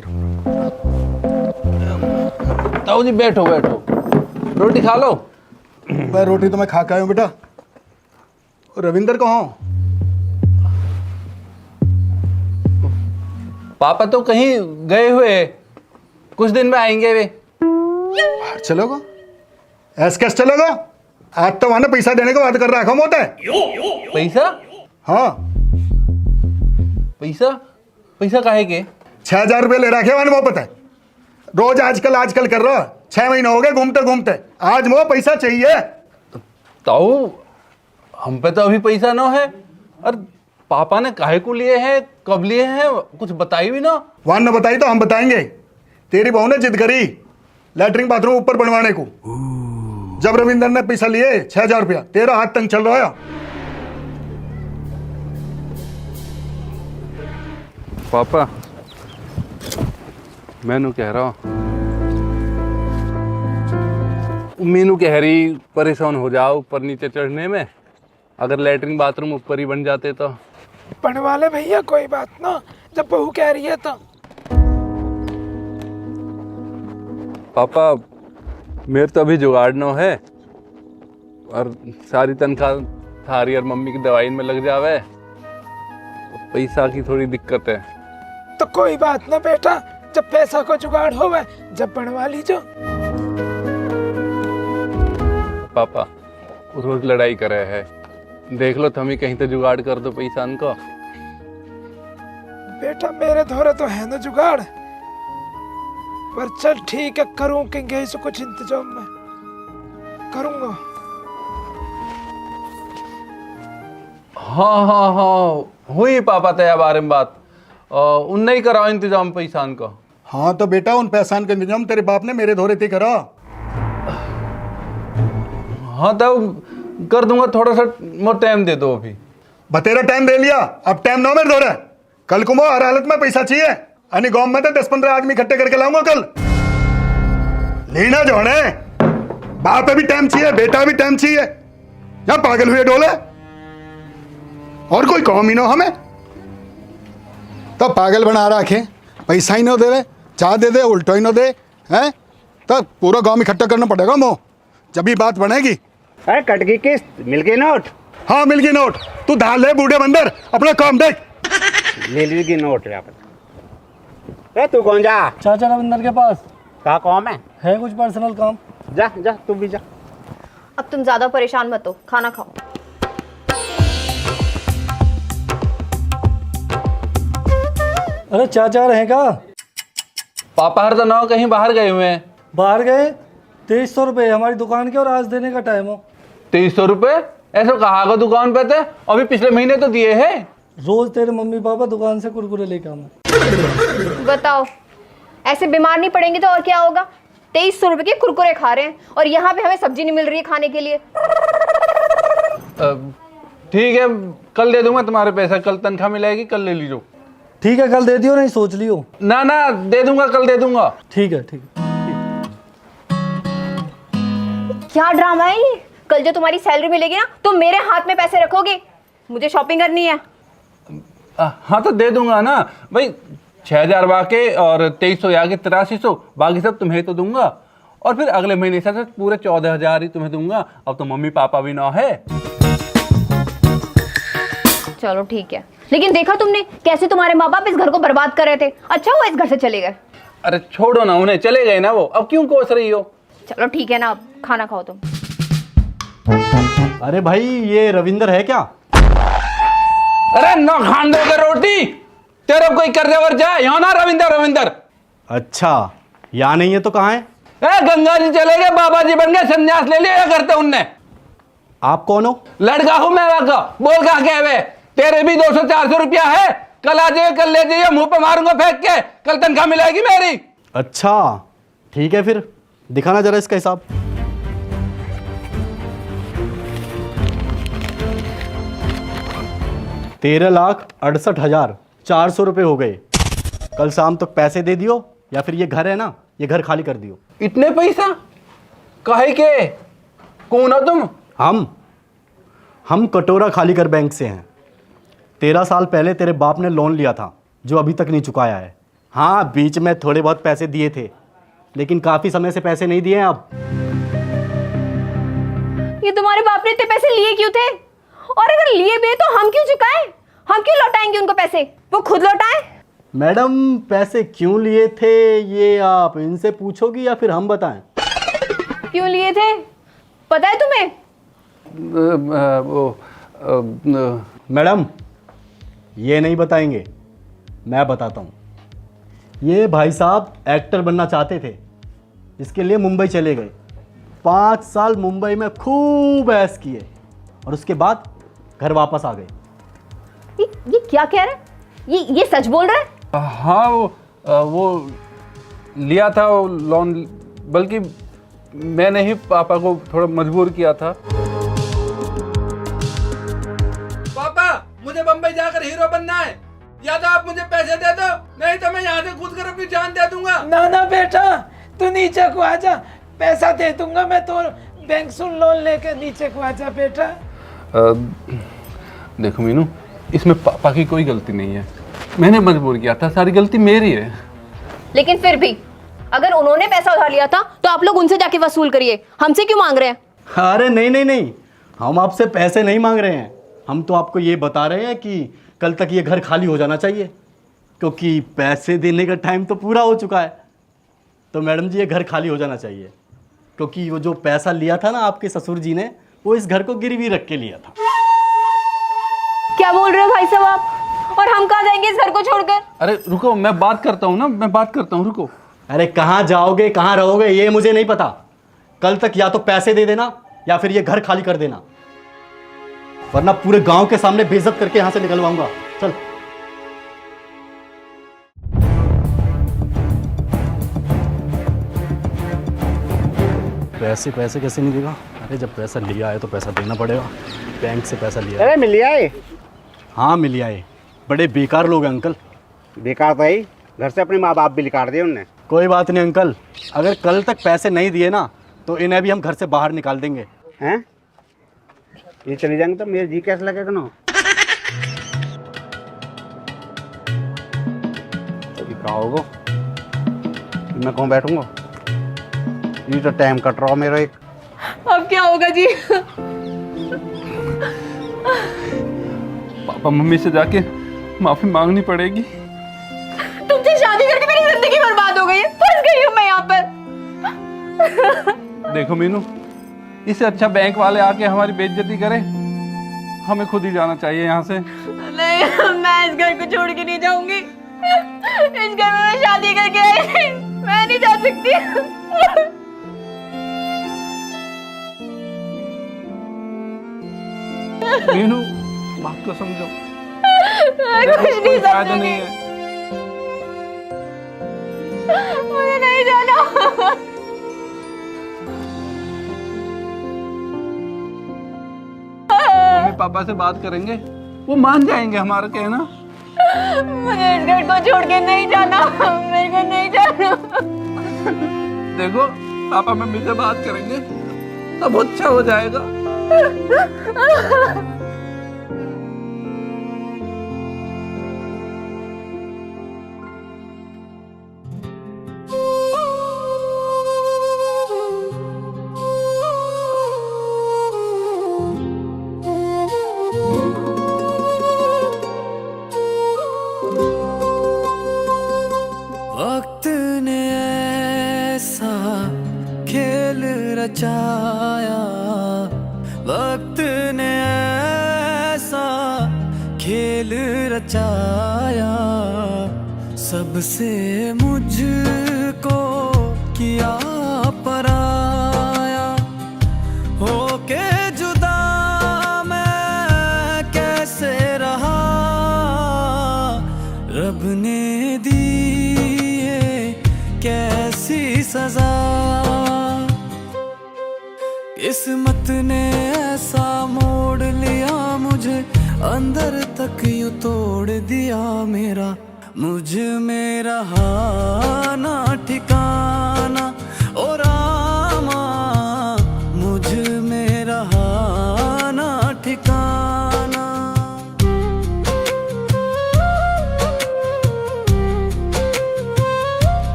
Speaker 14: ताऊ जी बैठो बैठो, रोटी खा लो।
Speaker 3: मैं रोटी तो मैं खा के आया हूँ बेटा। रविंदर कहाँ?
Speaker 14: पापा तो कहीं गए हुए, कुछ दिन में आएंगे वे।
Speaker 3: बाहर चलोगा? ऐसे कैसे चलोगा? आज तो वहां पैसा देने का बात कर रहा है, होता है
Speaker 14: पैसा?
Speaker 3: हाँ
Speaker 14: पैसा? पैसा काहे के?
Speaker 3: 6,000 रुपये ले रखे वहां, वो पता है। रोज आजकल कर रहा है। 6 महीने हो गए घूमते घूमते, आज वो पैसा चाहिए।
Speaker 14: ताऊ हम पे तो अभी पैसा ना है। और पापा ने काहे को लिए हैं, कब लिए हैं, कुछ बताई भी ना।
Speaker 3: वहां न बताई तो हम बताएंगे। तेरी बहू ने जिद करी लैट्रिन बाथरूम ऊपर बनवाने को। जब रविंदर ने पैसा लिए 6,000 रुपया, तेरा हाथ तंग चल रहा है।
Speaker 14: पापा मैनू कह रहा हूँ, मीनू कह रही परेशान हो जाओ ऊपर नीचे चढ़ने में। अगर लैट्रिन बाथरूम ऊपर ही बन जाते तो।
Speaker 7: बनवा ले भैया, कोई बात ना, जब बहू कह रही है तो।
Speaker 14: पापा मेरे तो अभी जुगाड़ न है, और सारी तनख्वाह थारी और मम्मी की दवाई में लग जावे, तो पैसा की थोड़ी दिक्कत है।
Speaker 7: तो कोई बात ना बेटा, जब पैसा को जुगाड़ होवे जब बनवा लीजो।
Speaker 14: पापा रोज लड़ाई करे है, देख लो तुम ही कहीं तो जुगाड़ कर दो पैसा इनको।
Speaker 7: बेटा मेरे धोरे तो है ना जुगाड़, पर चल ठीक है, करूँ कहेंगे से कुछ इंतजाम में करूँगा।
Speaker 14: हाँ हाँ हाँ हुई पापा तया बारे में बात, उन नहीं कराओ इंतजाम पैसा का।
Speaker 3: हाँ तो बेटा उन पैसा का इंतजाम तेरे बाप ने मेरे धोरे थे करा।
Speaker 14: हाँ तब कर दूंगा, थोड़ा सा मोर टाइम दे दो अभी।
Speaker 3: बतेरा टाइम दे लिया, अब टाइम ना मेरे धोरे। कल को हर हालत में पैसा चाहिए। अनि गांव में तो 10-15 आदमी इकट्ठे करके लाऊंगा कल। लेना जो है, बाप भी टाइम चाहिए, बेटा भी टाइम चाहिए। या पागल हुए डोले, और कोई काम ही ना हमें। तब पागल बना रखे, पैसा ही ना दे रहे, चाह दे दे उल्टो ही ना दे हैं, तब पूरा गांव इकट्ठा करना पड़ेगा मो, जब ही बात बनेगी।
Speaker 15: कट गई किस्त, मिल गई नोट।
Speaker 3: हाँ मिल गई नोट, तू धार ले बूढ़े बंदर, अपना काम देख।
Speaker 15: ले लीजिए नोट। ए तू कौन जा?
Speaker 4: चाचा रविंदर के पास।
Speaker 15: क्या काम है
Speaker 4: कुछ पर्सनल काम।
Speaker 15: जा जा तू भी जा।
Speaker 13: अब तुम ज्यादा परेशान मत हो, खाना खाओ।
Speaker 4: अरे चाचा रहेगा?
Speaker 14: पापा हर दिन कहीं बाहर गए हुए हैं।
Speaker 4: बाहर गए? 2300 रुपये हमारी दुकान के, और आज देने का टाइम हो।
Speaker 14: 2300 रुपये? ऐसा कहा दुकान पे थे, अभी पिछले महीने तो दिए हैं।
Speaker 4: रोज तेरे मम्मी पापा दुकान से कुरकुरे लेके आऊँ।
Speaker 13: बताओ, ऐसे बीमार नहीं पड़ेंगे तो और क्या होगा? 2300 रुपए के कुरकुरे खा रहे हैं और यहाँ पे हमें सब्जी नहीं मिल रही है खाने के लिए।
Speaker 14: ठीक है, कल दे दूंगा तुम्हारे पैसा, कल तनख्वाह मिलेगी, कल ले लीजिए।
Speaker 4: ठीक है, कल दे दियो, नहीं सोच लियो।
Speaker 14: ना ना, दे दूंगा, कल दे दूंगा।
Speaker 4: ठीक है, ठीक है।
Speaker 13: क्या ड्रामा है ये? कल जो तुम्हारी सैलरी मिलेगी ना, तुम मेरे हाथ में पैसे रखोगे, मुझे शॉपिंग करनी है।
Speaker 14: हाँ तो दे दूंगा ना भाई, 6000 बाकी और 2300 आगे 8300, बाकी सब तुम्हें तो दूंगा। और फिर अगले महीने से पूरे 14000 ही तुम्हें दूंगा। अब तो मम्मी पापा भी ना है।
Speaker 13: चलो ठीक है, लेकिन देखा तुमने कैसे तुम्हारे माँ बाप इस घर को बर्बाद कर रहे थे? अच्छा हुआ इस घर से चले गए।
Speaker 14: अरे छोड़ो ना उन्हें, चले गए ना वो, अब क्यों कोस रही हो?
Speaker 13: चलो ठीक है ना, अब खाना खाओ तुम।
Speaker 4: अरे भाई, ये रविंदर है क्या?
Speaker 14: अरे ना खान दो के रोटी, तेरे कोई कर्जा वर्जा है यहाँ ना? रविंदर।
Speaker 4: अच्छा, यहाँ नहीं है तो कहाँ है?
Speaker 14: गंगा जी चले गए, बाबा जी बन गए, संन्यास ले लिया करते उनने।
Speaker 4: आप कौन हो?
Speaker 14: लड़का हूं मैं का, बोल कहा के वे? तेरे भी 200-400 रुपया है, कल आ जाइए, कल ले जाइए, मुंह पे मारूंगा फेंक के, कल तनख्वाह मिलेगी मेरी।
Speaker 4: अच्छा ठीक है, फिर दिखाना जरा इसका हिसाब। ₹13,68,400 रुपए हो गए। कल शाम तक पैसे दे दियो, या फिर ये घर है ना, ये घर खाली कर दियो।
Speaker 14: इतने पैसा काहे के? कौन हो तुम?
Speaker 4: हम कटोरा खाली कर बैंक से हैं। 13 साल पहले तेरे बाप ने लोन लिया था, जो अभी तक नहीं चुकाया है। हाँ, बीच में थोड़े बहुत पैसे दिए थे, लेकिन काफी समय से पैसे नहीं दिए हैं अब।
Speaker 13: ये तुम्हारे बाप ने इतने पैसे लिए क्यों थे? और अगर लिए भी तो हम क्यों चुकाएं? हम क्यों लौटाएंगे उनको पैसे? वो खुद लौटाएं।
Speaker 4: मैडम, पैसे क्यों लिए थे ये आप इनसे पूछोगी या फिर हम बताएं?
Speaker 13: क्यों लिए थे पता है तुम्हें?
Speaker 4: मैडम, ये नहीं बताएंगे, मैं बताता हूँ। ये भाई साहब एक्टर बनना चाहते थे, इसके लिए मुंबई चले गए। 5 साल मुंबई में खूब ऐश किए और उसके बाद घर वापस आ गए।
Speaker 13: ये क्या कह रहा है? ये सच बोल रहा है?
Speaker 14: हाँ, वो लिया था वो लोन, बल्कि मैंने ही पापा को थोड़ा मजबूर किया था। पापा, मुझे बम्बई जाकर हीरो बनना है, या तो आप मुझे पैसे दे दो, नहीं तो मैं यहाँ से कूद कर अपनी जान दे दूंगा।
Speaker 7: ना बेटा, तू नीचे को आजा, पैसा दे दूंगा मैं, तो बैंक से लोन लेके नीचे को आजा बेटा।
Speaker 14: देखो मीनू, इसमें पापा की कोई गलती नहीं है, मैंने मजबूर किया था, सारी गलती मेरी है।
Speaker 13: लेकिन फिर भी अगर उन्होंने पैसा उधार लिया था तो आप लोग उनसे जाके वसूल करिए, हमसे क्यों मांग रहे हैं?
Speaker 4: अरे नहीं, हम आपसे पैसे नहीं मांग रहे हैं। हम तो आपको ये बता रहे हैं कि कल तक ये घर खाली हो जाना चाहिए, क्योंकि पैसे देने का टाइम तो पूरा हो चुका है। तो मैडम जी, ये घर खाली हो जाना चाहिए, क्योंकि वो जो पैसा लिया था ना आपके ससुर जी ने, वो इस घर को गिरवी रख के लिया था।
Speaker 13: क्या बोल रहे हो भाई साहब आप? और हम कहाँ जाएंगे इस घर को छोड़कर?
Speaker 14: अरे रुको, मैं बात करता हूँ ना, मैं बात करता हूँ, रुको।
Speaker 4: अरे कहाँ जाओगे, कहाँ रहोगे, ये मुझे नहीं पता। कल तक या तो पैसे दे देना या फिर ये घर खाली कर देना, वरना पूरे गांव के सामने बेइज्जत करके यहां से निकलवाऊंगा। चल। पैसे कैसे नहीं देगा? अरे जब पैसा लिया है तो पैसा देना पड़ेगा। बैंक से पैसा लिया है।
Speaker 15: अरे मिल आए?
Speaker 4: हाँ मिल आए। बड़े बेकार लोग हैं अंकल।
Speaker 15: बेकार तो ही, घर से अपने माँ बाप भी निकाल दिए उनने।
Speaker 4: कोई बात नहीं अंकल, अगर कल तक पैसे नहीं दिए ना तो इन्हें भी हम घर से बाहर निकाल देंगे।
Speaker 15: हैं? ये चली जाएंगे तो मेरे जी कैसे लगेगा ना? कहाँ होगा? मैं कहाँ बैठूंगा? ये तो टाइम कट रहा मेरा एक।
Speaker 13: अब क्या होगा जी?
Speaker 14: पापा मम्मी से जाके माफी मांगनी पड़ेगी।
Speaker 13: तुमसे शादी करके मेरी जिंदगी बर्बाद हो गई है, फंस गई हूँ मैं यहाँ पर।
Speaker 14: देखो मीनू, इससे अच्छा बैंक वाले आके हमारी बेइज्जती करें, हमें खुद ही जाना चाहिए यहाँ से।
Speaker 13: नहीं, मैं इस घर को छोड़ के नहीं जाऊंगी। इस घर में मैं शादी करके आई थी, मैं नहीं जा सकती।
Speaker 14: मीनू, बात को समझो।
Speaker 13: कुछ नहीं समझूंगी। मुझे नहीं जाना।
Speaker 14: मम्मी पापा से बात करेंगे, वो मान जाएंगे हमारा कहना।
Speaker 13: मुझे इस घर को छोड़ के नहीं जाना, मेरे को नहीं जाना।
Speaker 14: देखो पापा मम्मी से बात करेंगे, सब अच्छा हो जाएगा।
Speaker 16: वक्त ने ऐसा खेल रचाया, वक्त ने ऐसा खेल रचाया, सबसे मुझको किया पराया, होके जुदा मैं कैसे रहा, रब ने दी कैसी सजा, किस्मत ने ऐसा मोड़ लिया मुझे, अंदर तक यूं तोड़ दिया मेरा, मुझ में रहा ना ठिकाना, ओ रामा मुझ में रहा ना ठिकाना।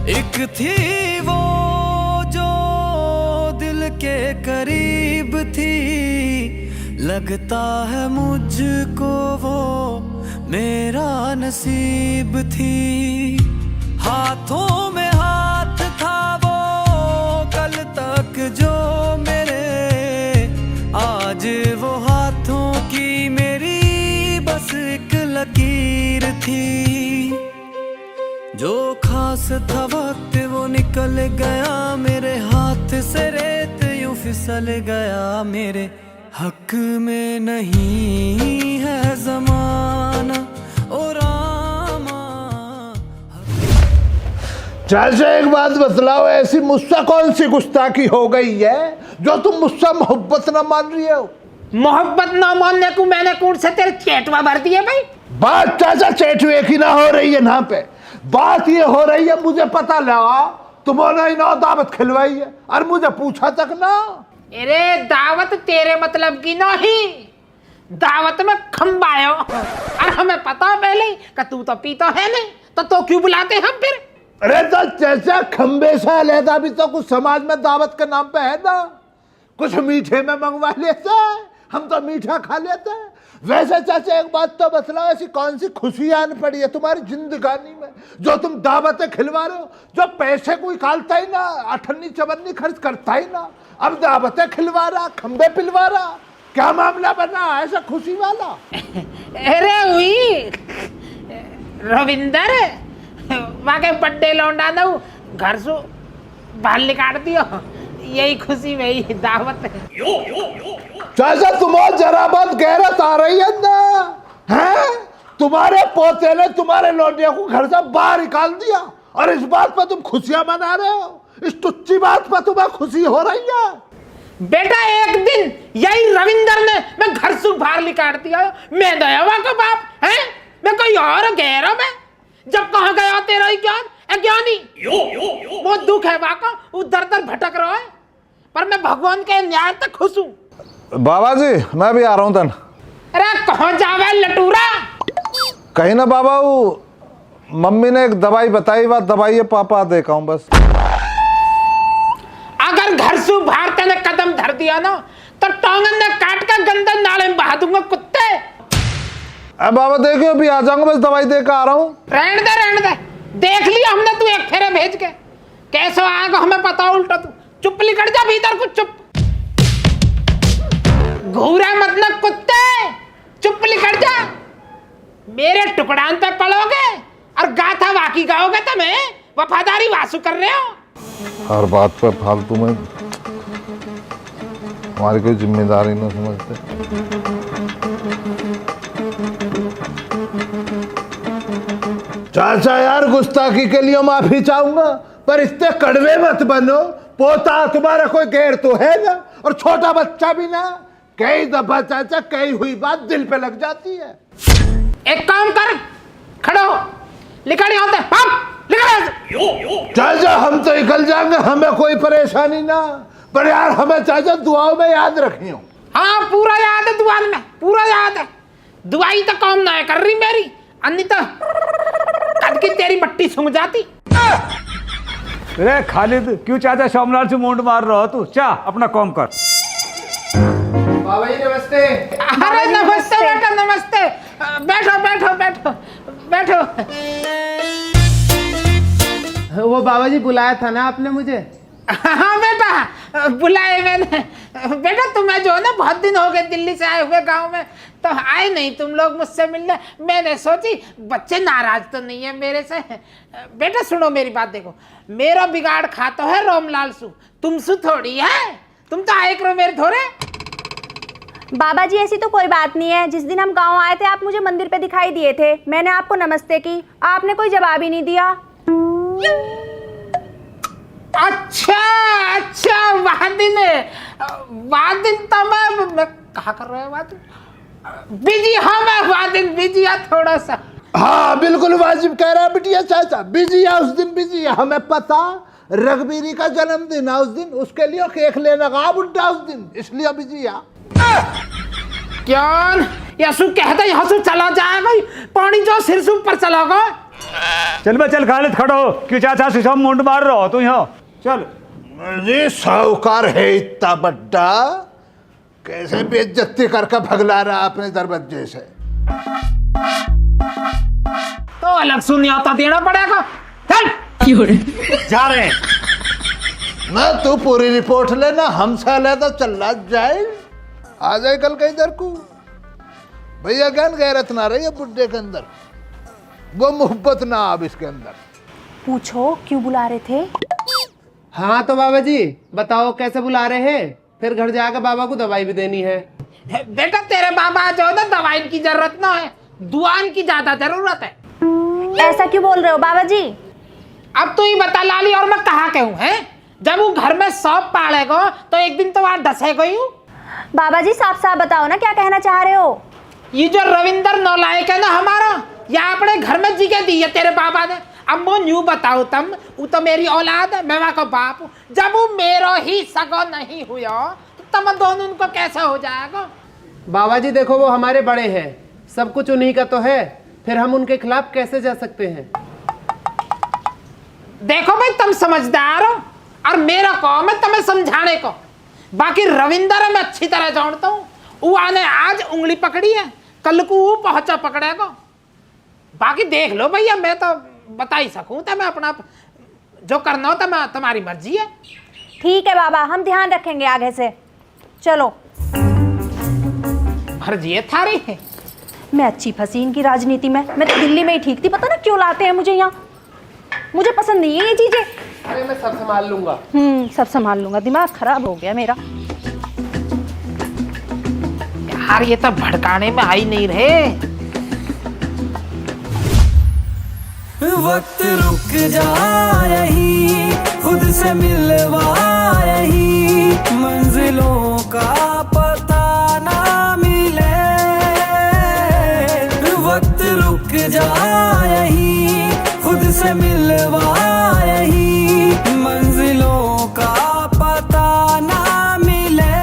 Speaker 16: एक थी वो जो दिल के करीब थी, लगता है मुझको वो मेरा नसीब थी, हाथों में हाथ था वो कल तक जो मेरे, आज वो हाथों की मेरी बस एक लकीर थी, जो खास था वक्त वो निकल गया मेरे हाथ से, रेत यूं फिसल गया मेरे हक में नहीं है जमाना, ओ रामा।
Speaker 1: चाचा एक बात बतलाओ, ऐसी मुझसे कौन सी गुस्ताखी हो गई है जो तुम मुझसे मोहब्बत ना मान रही हो?
Speaker 2: मोहब्बत ना मानने को मैंने कौन से तेरे चेटवा भर दिए भाई?
Speaker 1: बात चाचा चेटवे की ना हो रही है यहाँ पे, बात ये हो रही है मुझे पता लगा तुमने ही ना दावत खिलवाई है और मुझे पूछा तक ना।
Speaker 2: अरे दावत तेरे मतलब की नहीं, दावत में खम्बायो, और हमें पता पहले ही कि तू तो पीता है नहीं, तो क्यों बुलाते हम फिर?
Speaker 1: अरे तो चाचा खम्बे से अलहदा भी तो कुछ समाज में दावत के नाम पे है ना, कुछ मीठे में मंगवा लेते, हम तो मीठा खा लेते। वैसे चाचा एक बात तो बतलाओ, ऐसी कौन सी खुशी आन पड़ी है तुम्हारी जिंदगानी में जो तुम दावतें खिलवा रहे हो, जो पैसे कोई निकालता ही ना, अठन्नी चवन्नी खर्च करता ही ना, अब दावतें खिलवा रहा, खंबे पिलवा रहा, क्या मामला बना ऐसा खुशी वाला?
Speaker 2: अरे हुई रविंदर वाके बड्डे लौंडा दो घर से बाहर निकाल दियो, यही खुशी में ही दावत है।
Speaker 1: चाचा तुम्हारा जरा बहुत गैरत आ रही है ना, हैं? तुम्हारे पोते ने तुम्हारे लौंडिया को घर से बाहर निकाल दिया और इस बात पर तुम खुशियां मना रहे हो, इस तुच्छी बात पर तुम्हें खुशी हो रही है?
Speaker 2: बेटा एक दिन यही रविंदर ने मैं घर से बाहर निकाल दिया, मैं दयावा का बाप है, मैं कोई और गैर में जब कहा गया तेरा ही ज्ञान अज्ञानी, बहुत दुख है वाका, उधर दर भटक रहा है, पर मैं भगवान के न्याय तक खुश हूँ।
Speaker 5: बाबा जी मैं भी आ रहा हूँ तन।
Speaker 2: अरे कहाँ जावे लटूरा?
Speaker 5: कहीं ना बाबा वो मम्मी ने एक दवाई बताई, बात दवाई है पापा देखा हूँ बस।
Speaker 2: अगर घर से बाहर तेने कदम धर दिया ना तो टांगन ने काट कर गंदे नाले में बहा दूंगा कुत्ते।
Speaker 5: अब बाबा देखियो अभी आ जाऊंगा, बस दवाई देकर आ रहा हूँ।
Speaker 2: रहने दे देख लिया हमने, तू एक फेरे भेज के कैसे आएगा हमें पता, उल्टा तू चुप लिकड़ जा भीतर को, चुप घूरा मतलब कुत्ते, चुप लिकड़ जा, मेरे टुकड़ान पे पड़ोगे और गाथा वाकी गाओगे, तुम्हें वफादारी वासु कर रहे हो।
Speaker 5: हर बात पर फालतू में हमारी कोई जिम्मेदारी न समझते।
Speaker 1: चाचा यार, गुस्ताखी के लिए माफी चाहूंगा, पर इतने कड़वे मत बनो। पोता तुम्हारा कोई गैर तो है ना, और छोटा बच्चा भी ना। कई दफा चाचा कई हुई बात दिल पे लग जाती है।
Speaker 2: एक काम कर, खड़े हो, निकल यहाँ से, पाप निकल।
Speaker 1: चाचा हम तो निकल जाएंगे, हमें कोई परेशानी ना, पर यार हमें चाचा दुआओं में याद रखियो।
Speaker 2: हाँ पूरा याद है, दुआ में पूरा याद है। दुआई तो काम ना कर रही मेरी, अन्यथा कद की तेरी मट्टी सूंघ जाती।
Speaker 17: अरे खालिद, क्यों चाचा सोमलाल से मुंड मार रहा हो तू? चा अपना काम कर।
Speaker 12: बाबा जी नमस्ते।
Speaker 2: अरे नमस्ते बेटा, नमस्ते। बैठो बैठो बैठो बैठो।
Speaker 12: वो बाबा जी बुलाया था ना आपने मुझे?
Speaker 2: हाँ बेटा, बुलाए मैंने। बेटा तुम्हें जो है ना, बहुत दिन हो गए दिल्ली से आए हुए गांव में, तो आए नहीं तुम लोग मुझसे मिलने। मैंने सोची बच्चे नाराज तो नहीं है मेरे से। बेटा सुनो मेरी बात, देखो मेरा बिगाड़ खाता है रोमलाल सु, तुम सु थोड़ी है। तुम तो आए करो मेरे थोड़े।
Speaker 10: बाबा जी ऐसी तो कोई बात नहीं है। जिस दिन हम गांव आए थे आप मुझे मंदिर पे दिखाई दिए थे, मैंने आपको नमस्ते की, आपने कोई जवाब ही नहीं दिया।
Speaker 2: अच्छा अच्छा, वादिन तो मैं कहा कर रहा है वादिन बिजी। हाँ मैं वादिन बिजी है थोड़ा सा।
Speaker 1: हाँ बिल्कुल वाजिब कह रहा है बिटिया चाचा, बिजी है उस दिन, बिजी है। हमें पता, रघबीरी का जन्मदिन है उस दिन, उसके लिए केक लेना का बुड्ढा उस दिन, इसलिए बिजी है।
Speaker 2: क्या यसु कहता है, यहाँ से चला जाएगा पानी जो सिर से ऊपर चला गया।
Speaker 17: चल बे चल, खालिद खड़ो, क्यों चाचा से सब मुंड मार रहा हो तू? यहाँ चल।
Speaker 1: ये साहूकार है इतना बड्डा, कैसे बेइज्जती करके भगला रहा अपने दरवाजे से।
Speaker 2: तो अलग सुनियाता देना पड़ेगा। चल
Speaker 1: जा रहे हैं ना, तू पूरी रिपोर्ट लेना, हमसे अलग चल जाए। आ जाए कल कहीं इधर को, भैया ज्ञान गैरत ना रही है बुड्ढे के अंदर, वो मोहब्बत ना अब इसके अंदर।
Speaker 10: पूछो क्यों बुला रहे थे?
Speaker 12: हाँ तो बाबा जी बताओ कैसे बुला रहे हैं, फिर घर जाकर बाबा को दवाई भी देनी है।
Speaker 2: बेटा तेरे बाबा जो है ना, दवाई की जरूरत ना है, दुआन की ज्यादा जरूरत है।
Speaker 10: ऐसा क्यों बोल रहे हो बाबा जी?
Speaker 2: अब तू ही बता लाली, और मैं कहा कहूँ है? जब वो घर में सौंप पालेगा तो एक दिन तो वहां डसे गई हूँ।
Speaker 10: बाबा जी साफ साफ बताओ ना क्या कहना चाह रहे हो?
Speaker 2: ये जो रविंदर नौलायक है ना हमारा, या अपने घर में जी के दी है तेरे बाबा ने। अब वो न्यू बताओ तुम, वो तो मेरी औलाद है, मैं वहां का बाप हूँ। जब वो मेरा ही सगा नहीं हुआ तो तुम दोनों उनको कैसे हो जाएगा?
Speaker 12: बाबा जी देखो वो हमारे बड़े हैं, सब कुछ उन्हीं का तो है, फिर हम उनके खिलाफ कैसे जा सकते हैं?
Speaker 2: देखो भाई तुम समझदार हो, और मेरा काम है तुम्हें समझाने को। बाकी रविंदर मैं अच्छी तरह जानता हूँ, वो आने आज उंगली पकड़ी है, कल को वो पहुंचा पकड़ेगा। बाकी देख लो भैया, मैं तो बता ही सकूं तो मैं अपना जो करना हो तो मैं, तुम्हारी मर्जी है।
Speaker 10: ठीक है बाबा, हम ध्यान रखेंगे आगे से। चलो।
Speaker 2: मर्जी है थारी है।
Speaker 10: मैं अच्छी फंसी इनकी राजनीति में, मैं तो दिल्ली में ही ठीक थी, पता ना क्यों लाते हैं मुझे यहाँ, मुझे पसंद नहीं है ये चीजें।
Speaker 12: अरे मैं सब संभाल लूंगा।
Speaker 10: सब संभाल लूंगा, दिमाग खराब हो गया मेरा।
Speaker 2: यार ये तो भड़काने में आई नहीं रहे।
Speaker 16: वक्त रुक जा रही, खुद से मिलवा रही, मंजिलों का पता ना मिले। वक्त रुक जा रही, खुद से मिलवा रही, मंजिलों का पता ना मिले।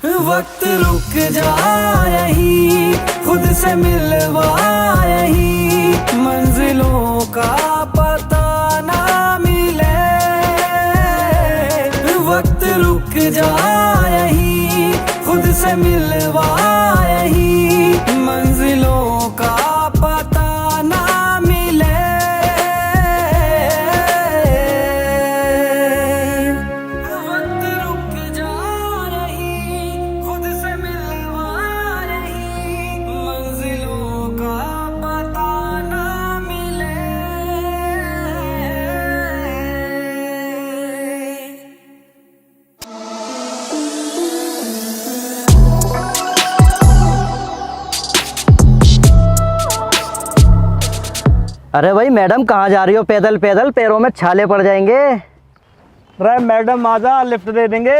Speaker 16: वक्त रुक जा यहीं, खुद से मिलवा यहीं, मंजिलों का पता ना मिले। वक्त रुक जा यहीं, खुद से मिलवा यहीं, मंजिलों का पता ना मिले। वक्त रुक जा यहीं, खुद से मिलवा यहीं, मंजिलों का पता ना मिले।
Speaker 6: अरे भाई मैडम कहाँ जा रही हो? पैदल पैदल, पैरों में छाले पड़ जाएंगे।
Speaker 4: अरे मैडम आजा, लिफ्ट दे देंगे।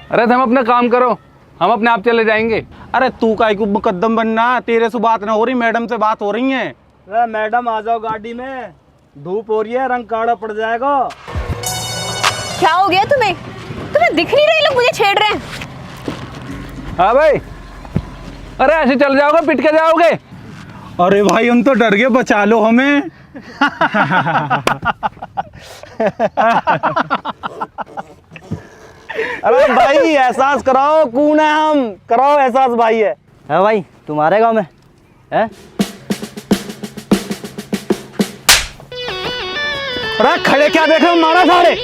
Speaker 14: अरे तुम अपना काम करो, हम अपने आप चले जाएंगे।
Speaker 4: अरे तू काहे को मुकद्दम बनना, तेरे से बात ना हो रही, मैडम से बात हो रही है। अरे मैडम आ जाओ गाड़ी में, धूप हो रही है, रंग काला पड़ जाएगा।
Speaker 13: क्या हो गया तुम्हें? तुम्हें दिख नहीं रही लोग मुझे छेड़ रहे हैं?
Speaker 14: हाँ भाई, अरे ऐसे चल जाओगे, पिट के जाओगे।
Speaker 4: अरे भाई हम तो डर गए, बचा लो हमें। अरे भाई एहसास कराओ, कौन है हम, कराओ एहसास भाई है।
Speaker 6: है भाई तुम्हारे गांव में है?
Speaker 4: अरे खड़े क्या देख रहे हो, मारा सारे।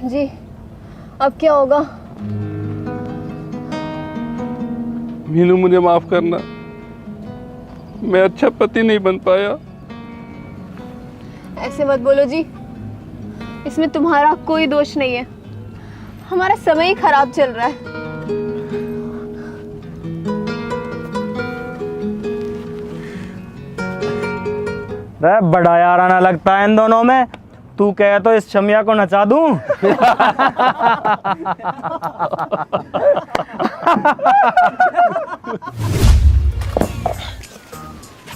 Speaker 13: जी अब क्या होगा?
Speaker 14: मीनू मुझे माफ करना, मैं अच्छा पति नहीं बन पाया।
Speaker 13: ऐसे मत बोलो जी, इसमें तुम्हारा कोई दोष नहीं है, हमारा समय ही खराब चल रहा है।
Speaker 4: बड़ा याराना लगता है इन दोनों में। तू कहे तो इस शमिया को नचा दूं।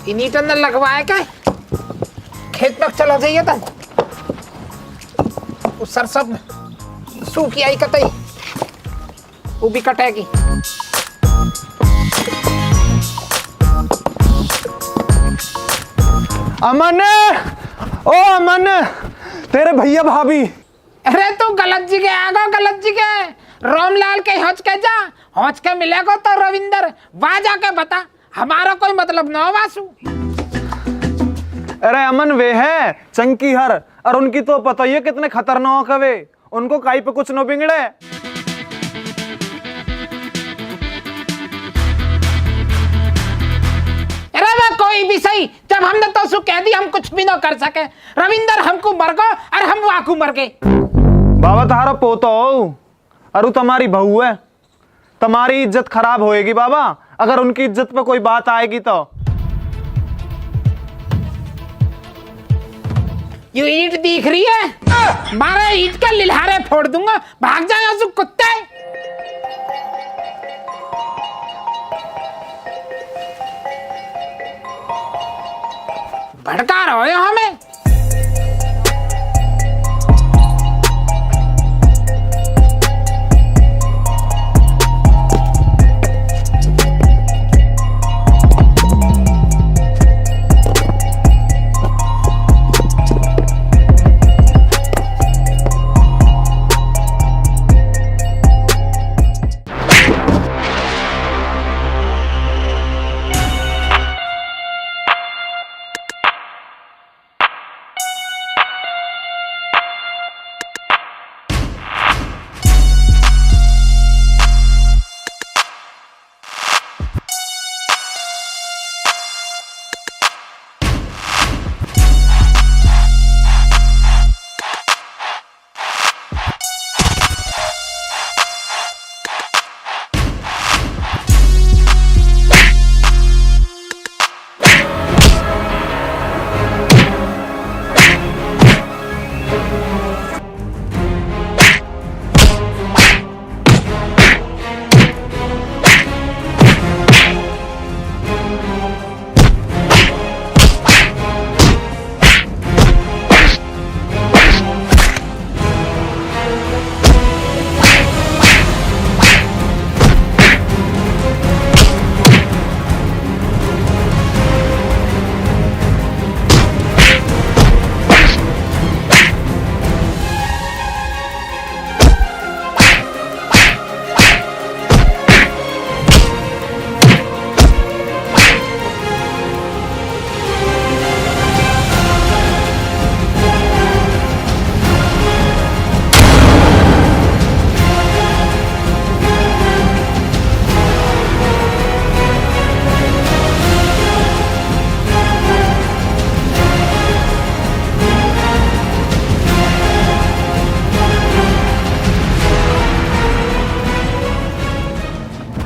Speaker 2: इन्हीं टन लगवाए क्या? खेत में चलो जाइए तो उस सरसों सूखी आई कतई वो भी कटेगी।
Speaker 4: अमन, ओ अमन, तेरे भैया भाभी।
Speaker 2: अरे तू गलत जगह आगा, गलत जगह। रामलाल के हौच के जा, हौच के मिलेगा तो रविंदर वहां जाके बता, हमारा कोई मतलब ना वासु।
Speaker 4: अरे अमन वे है चंकी हर, और उनकी तो पता ही है कितने खतरनाक है वे, उनको काई पे कुछ न बिगड़े।
Speaker 2: अरे वह कोई भी सही, जब हमने तो सु कह दी हम कुछ भी ना कर सके। रविंदर हमको मर गो और हम वाकू मर गए।
Speaker 4: बाबा तारा पोतो हो, अरु तुम्हारी बहू है, तुम्हारी इज्जत खराब होएगी बाबा अगर उनकी इज्जत पे कोई बात आएगी तो।
Speaker 2: ये ईंट दिख रही है, मारे ईंट का लिल्हारे फोड़ दूंगा, भाग जाए यहाँ कुत्ते। भड़का रहे हो हमें।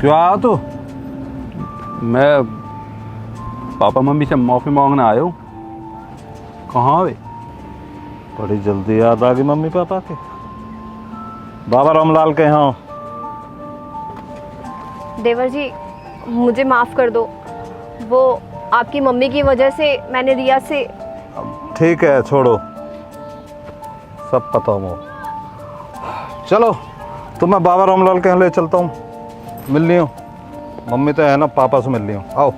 Speaker 5: क्यों आया तू?
Speaker 14: मैं पापा मम्मी से माफ़ी मांगने आया हूँ। कहाँ वे?
Speaker 5: बड़ी जल्दी याद आ गई मम्मी पापा के। बाबा रामलाल के यहाँ।
Speaker 13: देवर जी मुझे माफ़ कर दो, वो आपकी मम्मी की वजह से मैंने रिया से।
Speaker 5: ठीक है छोड़ो, सब पता हो। चलो तो मैं बाबा रामलाल के यहाँ ले चलता हूँ, मिल रही हूँ। मम्मी तो है ना, पापा से मिल रही हूँ, आओ।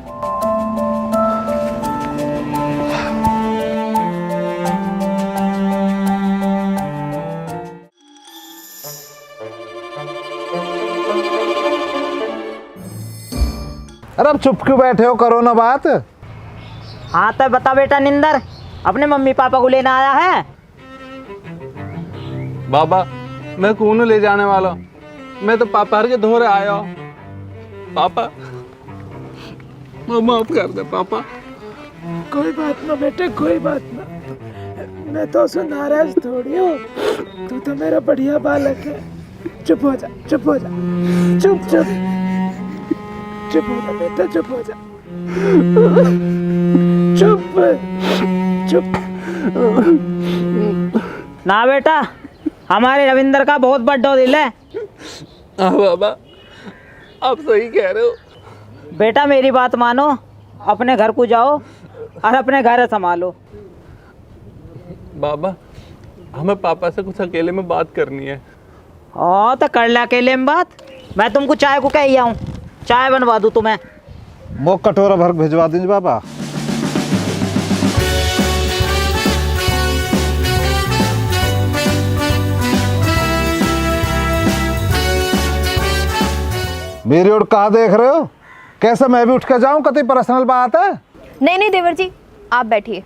Speaker 5: अरे अब चुप क्यों बैठे हो, करो ना बात।
Speaker 6: हाँ तो बता बेटा निंदर, अपने मम्मी पापा को लेना आया है?
Speaker 14: बाबा मैं कौन ले जाने वाला, मैं तो पापा के धोरे आया हूँ। पापा माफ कर दे पापा।
Speaker 7: कोई बात ना बेटे, कोई बात ना। मैं तो उससे नाराज थोड़ी हूँ, तू तो मेरा बढ़िया बालक है। चुप हो जा, चुप हो जा, चुप चुप चुप हो जा बेटा, चुप हो जा, चुप चुप।
Speaker 6: ना बेटा, हमारे रविंदर का बहुत बड़ा दिल है।
Speaker 14: हाँ बाबा आप सही कह रहे हो।
Speaker 6: बेटा मेरी बात मानो, अपने घर को जाओ और अपने घर संभालो।
Speaker 14: बाबा हमें पापा से कुछ अकेले में बात करनी है।
Speaker 6: हाँ तो कर ले अकेले में बात। मैं तुमको चाय को कह आऊँ, चाय बनवा दूँ तुम्हें।
Speaker 5: वो कटोरा भर भिजवा दीजिए बाबा। मेरी ओर कहाँ देख रहे हो? कैसे मैं भी उठ के जाऊं? कतई पर्सनल बात है।
Speaker 13: नहीं नहीं देवर जी आप बैठिए।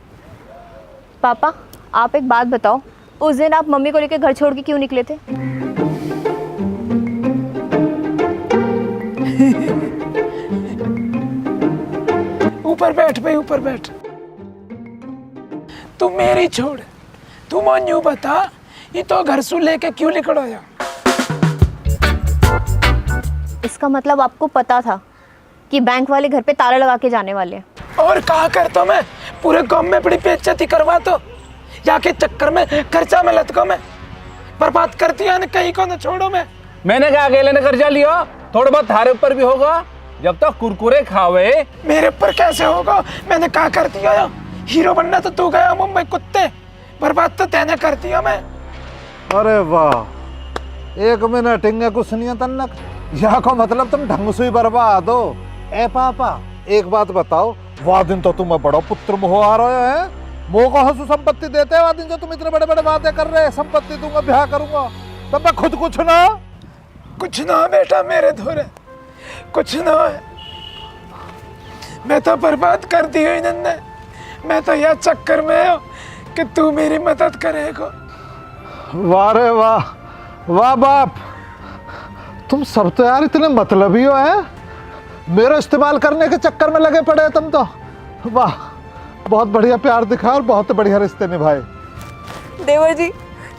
Speaker 13: पापा आप एक बात बताओ, उस दिन आप मम्मी को लेकर घर छोड़ के क्यों निकले थे?
Speaker 7: ऊपर बैठ भाई, ऊपर बैठ। तू मेरी छोड़, तू मन यूं बता, ये तो घर से लेके क्यों निकल आया?
Speaker 13: इसका मतलब आपको पता था कि बैंक वाले घर पे ताला लगा के जाने वाले हैं।
Speaker 7: और कहा करता मैं, पूरे गांव में बड़ी बेइज्जती करवा तो, या के चक्कर में खर्चा में लटको मैं बर्बाद कर दिया न, कहीं को न छोड़ो मैं।
Speaker 14: मैंने क्या अकेले ने कर्जा लिया? थोड़ा बहुत थारे ऊपर भी होगा, जब तक कुरकुरे खावे।
Speaker 7: मेरे ऊपर कैसे होगा? मैंने क्या कर दिया? हीरो बनना तो तू गया मुंबई कुत्ते, बर्बाद तो तेने कर दिया मैं।
Speaker 5: अरे वाह, एक मिनट इंगे कुछ नहीं तन्नक, यहाँ को मतलब तुम ढंग से ही बर्बाद हो। ए पापा एक बात बताओ, वह दिन तो तुम्हें बड़ा पुत्र मोह आ रहे हैं, मोह को हंसू संपत्ति देते हैं। वह दिन जो तुम इतने बड़े बड़े बातें कर रहे हैं, संपत्ति दूंगा, ब्याह करूंगा, तब मैं खुद कुछ ना
Speaker 7: बेटा, मेरे धोरे कुछ ना है। मैं तो बर्बाद कर दी हुई नन्ने। मैं तो यह चक्कर में हूँ कि तू मेरी मदद करेगा।
Speaker 5: वाह रे वाह, वाह बाप, तुम सब तो यार इतने मतलबी हो हैं, मेरा इस्तेमाल करने के चक्कर में लगे पड़े तुम तो। वाह, बहुत बढ़िया प्यार दिखा और बहुत बढ़िया रिश्ते निभाए।
Speaker 13: देवर जी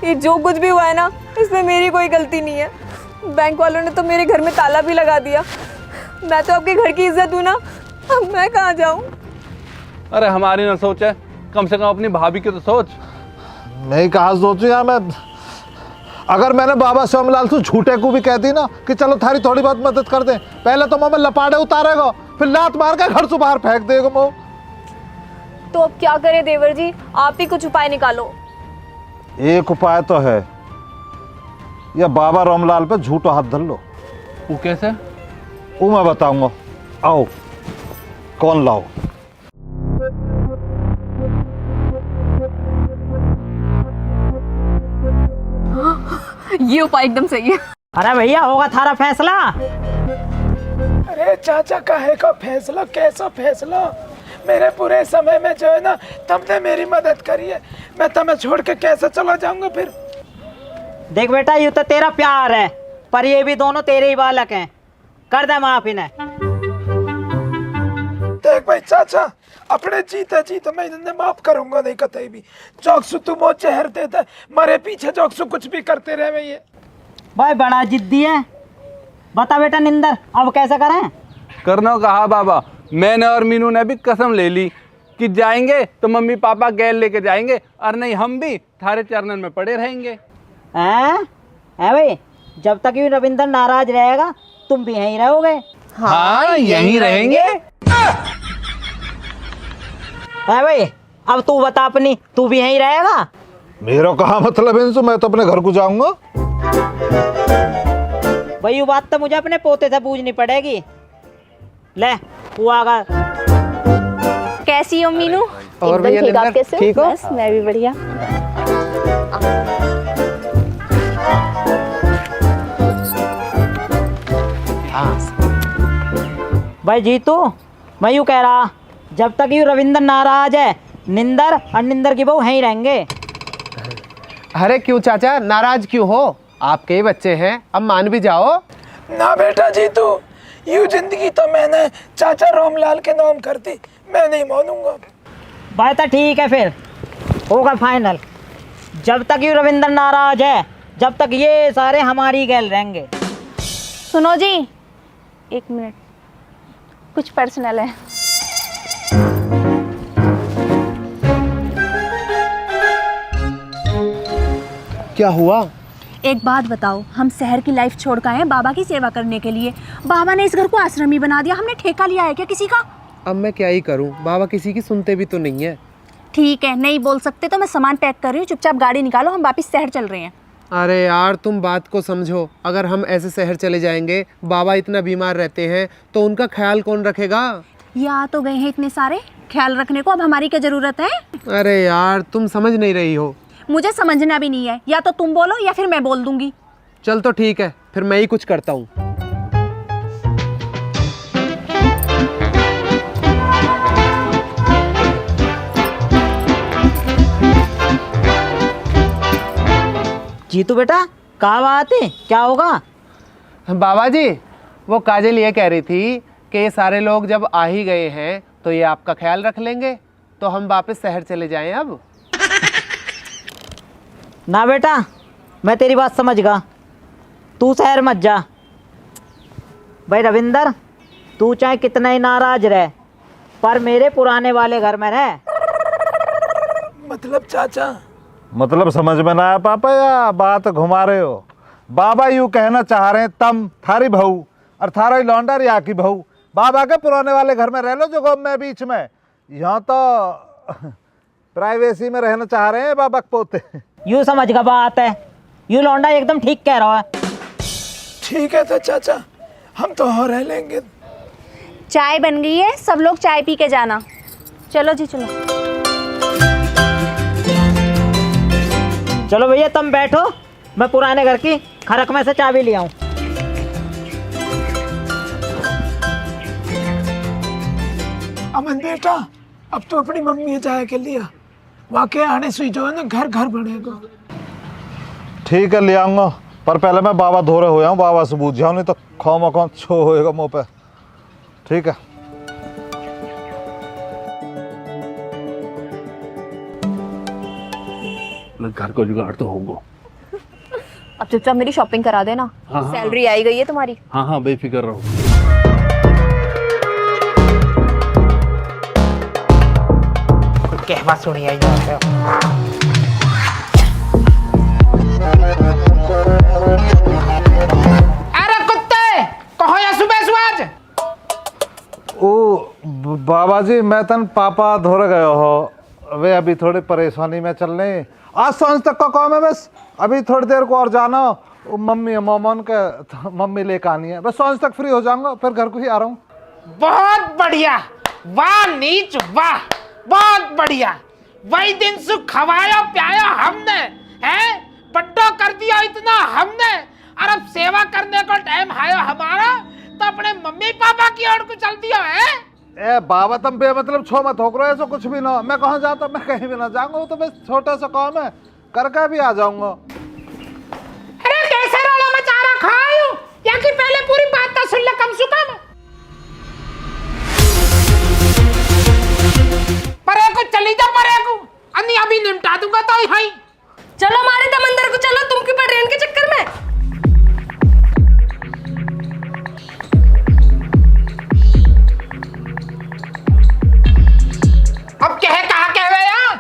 Speaker 13: ये जो कुछ भी हुआ है ना, इसमें मेरी कोई गलती नहीं है। बैंक वालों ने तो मेरे घर में ताला भी लगा दिया। मैं तो आपके घर की इज्जत हूँ ना, अब मैं कहाँ जाऊँ?
Speaker 14: अरे हमारी ना सोच है, कम से कम अपनी भाभी की तो सोच।
Speaker 5: नहीं कहा सोचू यार मैं, अगर मैंने बाबा श्यामलाल से झूठे को भी कह दी ना कि चलो थारी थोड़ी बहुत मदद कर दे, पहले तो मुंह में लपाड़े उतारेगा, फिर लात मार के घर से बाहर फेंक देगा मुंह।
Speaker 13: तो अब क्या करें देवर जी, आप ही कुछ उपाय निकालो।
Speaker 5: एक उपाय तो है, या बाबा रामलाल पे झूठो हाथ धर लो।
Speaker 14: वो कैसे?
Speaker 5: वो मैं बताऊंगा, आओ कौन लाओ।
Speaker 13: ये उपाय एकदम सही है।
Speaker 6: अरे भैया होगा थारा फैसला।
Speaker 7: अरे चाचा काहे का फैसला, कैसा फैसला? मेरे पूरे समय में जो है ना, तुमने मेरी मदद करी है, मैं तुम्हें छोड़ के कैसे चला जाऊंगा फिर?
Speaker 6: देख बेटा ये तो तेरा प्यार है, पर ये भी दोनों तेरे ही बालक हैं, कर दे माफ इन्हें।
Speaker 7: देख भाई चाचा, अपने जीते जीते मैं इन्हें माफ करूंगा नहीं कतई भी। जोक्सु तू मो चेहर देता, मरे पीछे जोक्सु कुछ भी करते रहे ये।
Speaker 6: भाई बड़ा जिद्दी है, बता बेटा निंदर, अब कैसे करें?
Speaker 14: करना कहा बाबा, मैंने और मीनू ने भी कसम ले ली कि जाएंगे तो मम्मी पापा गैल लेके जाएंगे, और नहीं हम भी थारे चरणन में पड़े रहेंगे।
Speaker 6: हैं भाई, जब तक ये रविंदर नाराज रहेगा तुम भी यहीं रहोगे।
Speaker 14: हाँ यहीं रहेंगे।
Speaker 6: है भाई, अब तू बता अपनी, तू भी यहीं रहेगा?
Speaker 5: मेरा कहा मतलब इनसे, मैं तो अपने घर को जाऊंगा।
Speaker 6: भाई ये बात तो मुझे अपने पोते से पूछनी पड़ेगी। ले वो आगा।
Speaker 13: कैसी हो मीनू?
Speaker 12: और भैया
Speaker 13: ठीक, आप
Speaker 12: निंदर,
Speaker 13: कैसे हो?
Speaker 12: ठीक हो?
Speaker 13: बस मैं भी बढ़िया।
Speaker 6: भाई जीतू, मैं यूँ कह रहा, जब तक ये रविंदर नाराज है निंदर और निंदर की बहू यहीं रहेंगे।
Speaker 12: अरे क्यों चाचा, नाराज क्यों हो? आपके ही बच्चे हैं, अब मान भी जाओ।
Speaker 7: ना बेटा जीतू, यूं जिंदगी तो मैंने चाचा रामलाल के नाम कर दी, मैं नहीं मानूंगा।
Speaker 6: भाई तो ठीक है, फिर होगा फाइनल। जब तक ये रविंदर नाराज है, जब तक ये सारे हमारी गैल रहेंगे।
Speaker 13: सुनो जी, एक मिनट, कुछ पर्सनल है।
Speaker 12: क्या हुआ?
Speaker 13: एक बात बताओ, हम शहर की लाइफ छोड़ कर आए हैं बाबा की सेवा करने के लिए। बाबा ने इस घर को आश्रम ही बना दिया, हमने ठेका लिया है क्या किसी का?
Speaker 12: अब मैं क्या ही करूं, बाबा किसी की सुनते भी तो नहीं है।
Speaker 13: ठीक है, नहीं बोल सकते तो मैं सामान पैक कर रही हूँ, चुपचाप गाड़ी निकालो, हम वापिस शहर चल रहे हैं।
Speaker 12: अरे यार तुम बात को समझो, अगर हम ऐसे शहर चले जाएंगे, बाबा इतना बीमार रहते हैं तो उनका ख्याल कौन रखेगा?
Speaker 13: या तो गए हैं इतने सारे, ख्याल रखने को अब हमारी क्या जरूरत है?
Speaker 12: अरे यार तुम समझ नहीं रही हो।
Speaker 13: मुझे समझना भी नहीं है, या तो तुम बोलो या फिर मैं बोल दूंगी।
Speaker 12: चल तो ठीक है, फिर मैं ही कुछ करता हूँ।
Speaker 6: जीतू बेटा, कहाँ बात है, क्या होगा?
Speaker 12: बाबा जी, वो काजल ये कह रही थी कि ये सारे लोग जब आ ही गए हैं तो ये आपका ख्याल रख लेंगे, तो हम वापस शहर चले जाएं अब।
Speaker 6: ना बेटा, मैं तेरी बात समझ गया, तू शहर मत जा। भाई रविंदर, तू चाहे कितना ही नाराज रहे, पर मेरे पुराने वाले घर में रह।
Speaker 7: मतलब चाचा,
Speaker 5: मतलब समझ में ना आया पापा, या बात घुमा रहे हो? बाबा यूं कहना चाह रहे हैं, तम थारी बहू और थारा लौंडा रिया की बहू बाबा के पुराने वाले घर में रह लो, जो गाँव में बीच में। यहाँ तो प्राइवेसी में रहना चाह रहे हैं बाबा के पोते।
Speaker 6: यूँ समझ का बात है, यूँ लौंडा एकदम ठीक कह रहा है।
Speaker 7: ठीक है तो चाचा, हम तो हो रह लेंगे।
Speaker 13: चाय बन गई है, सब लोग चाय पी के जाना। चलो जी चलो।
Speaker 6: चलो भैया तुम बैठो, मैं पुराने घर की खरक में से चाबी ले आऊं।
Speaker 7: अमन बेटा, अब तो अपनी मम्मी जाए के लिया, वाकई आने से जो है ना घर घर बनेगा।
Speaker 5: ठीक है ले आऊंगा, पर पहले मैं बाबा धो रहे हो जाऊँ, बाबा से पूछ जाऊँ, नहीं तो खौ मखौ छो होएगा मुँह पे। ठीक है।
Speaker 14: घर को जुगाड़ तो होगा।
Speaker 13: अब चुपचाप मेरी शॉपिंग करा देना।
Speaker 14: हाँ, हाँ।
Speaker 13: सैलरी आई गई है तुम्हारी।
Speaker 14: हाँ हाँ बेफिक्र रहो।
Speaker 2: कहवा सुनी आई यहाँ पे। अरे कुत्ते, कहो या सुबह सुबह।
Speaker 5: ओ बाबा जी, मैं तन पापा धोरे गए हो, वे अभी थोड़ी परेशानी में चल रहे। आज सांझ तक का काम है, बस अभी थोड़ी देर को और जाना। मम्मी मोमन के तो मम्मी लेकर आनी है, बस सांझ तक फ्री हो जाऊंगा, फिर घर को ही आ रहा हूँ।
Speaker 2: बहुत बढ़िया, वाह नीच वाह, बहुत बढ़िया। वही दिन सुख खवाया प्याया हमने, हैं बड्डो कर दिया इतना हमने, और अब सेवा करने का टाइम आया हमारा तो अपने मम्मी पापा की ओर को चल दिया है।
Speaker 5: ए बाबा तुम बेमतलब छो मत हो करो, ऐसा कुछ भी ना। मैं कहाँ जाता, मैं कहीं भी ना जाऊंगा, वो तो बस छोटा सा काम है, करके भी आ जाऊंगा।
Speaker 2: अरे कैसे रोला मचा रखा है, या कि पहले पूरी बात तो सुन ले कम से कम। परे को चली जा, परे को अन्नी अभी निपटा दूंगा तो ही।
Speaker 13: चलो हमारे दमंदर को, चलो, तुम क्यों पड़ रहे हो इनके चक्कर में?
Speaker 2: अब कहा कह रहे हैं?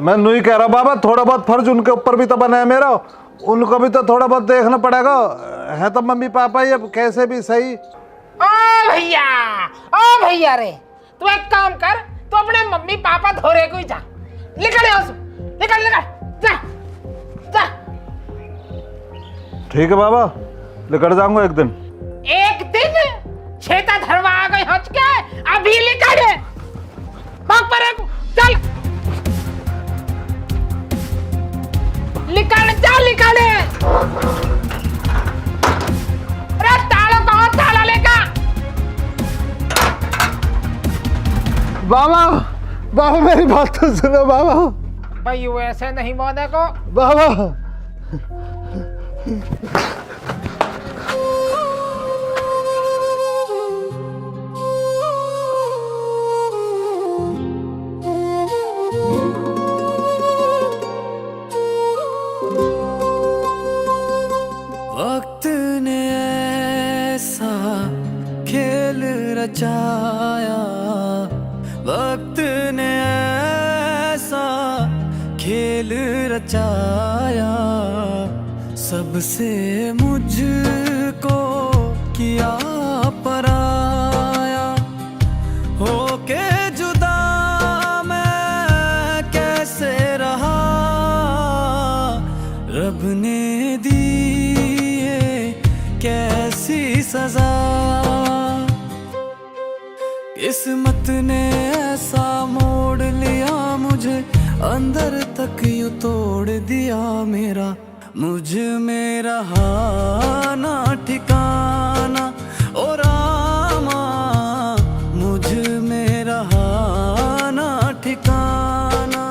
Speaker 5: मैं नहीं कह रहा बाबा, थोड़ा बहुत फर्ज उनके ऊपर भी तो बना है मेरा, उनको भी तो थोड़ा बहुत देखना पड़ेगा। है तो मम्मी पापा ही, अब कैसे भी सही।
Speaker 2: ओ भैया रे, तू एक काम कर, तू अपने मम्मी पापा धोरे को ही जा, निकल यहाँ से, निकल जा जा।
Speaker 5: ठीक है बाबा, निकल जाऊंगा एक दिन।
Speaker 2: एक दिन छेता धरवा आ गई हंस के, अभी निकल भाग पर चल, निकल जा निकल। अरे ताला कहाँ, ताला लेकर।
Speaker 5: बाबा बाबा मेरी बात तो सुनो बाबा।
Speaker 2: भाई वो ऐसे नहीं माने को
Speaker 5: बाबा।
Speaker 16: वक्त ने ऐसा खेल रचाया, वक्त ने ऐसा खेल रचाया, सबसे मुझको किया पराया, होके जुदा मैं कैसे रहा, रब ने दी कैसी सजा, किस्मत ने ऐसा मोड़ लिया मुझे, अंदर तक यूं तोड़ दिया मेरा, मुझ में रहा ना ठिकाना, ओ रामा मुझ में रहा ना ठिकाना।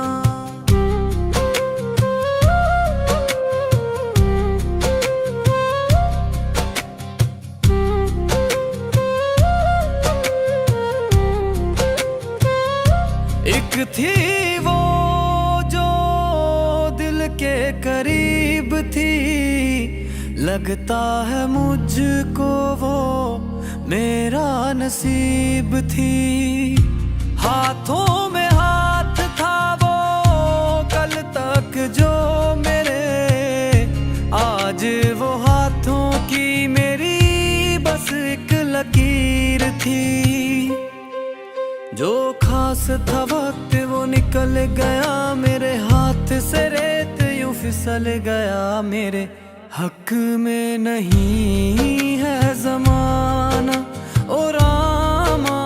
Speaker 16: एक थी वो जो दिल के करीब थी, लगता है मुझको वो मेरा नसीब थी, हाथों में हाथ था वो कल तक जो मेरे, आज वो हाथों की मेरी बस एक लकीर थी, जो खास था वक्त वो निकल गया मेरे हाथ से, रेत यूं फिसल गया मेरे हक में नहीं है ज़माना, ओ रामा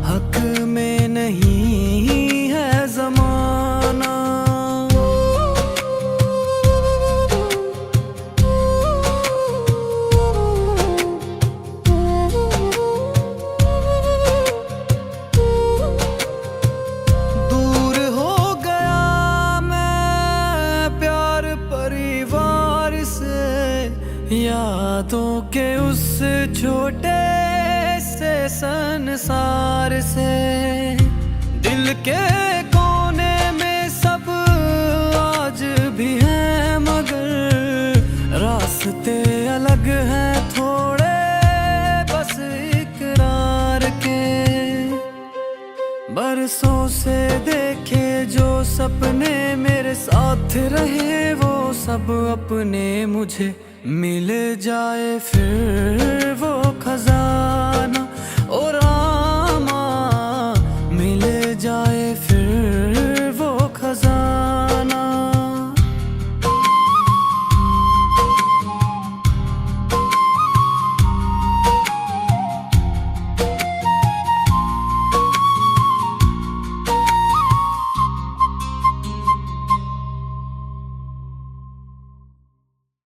Speaker 16: हक में नहीं है ज़माना। दूर हो गया मैं प्यार परिवार से, यादों के उस छोटे से संसार से, दिल के कोने में सब आज भी हैं मगर रास्ते अलग हैं थोड़े बस इकरार के, बरसों से देखे जो सपने मेरे साथ रहे वो सब अपने मुझे मिल जाए फिर वो खजाना।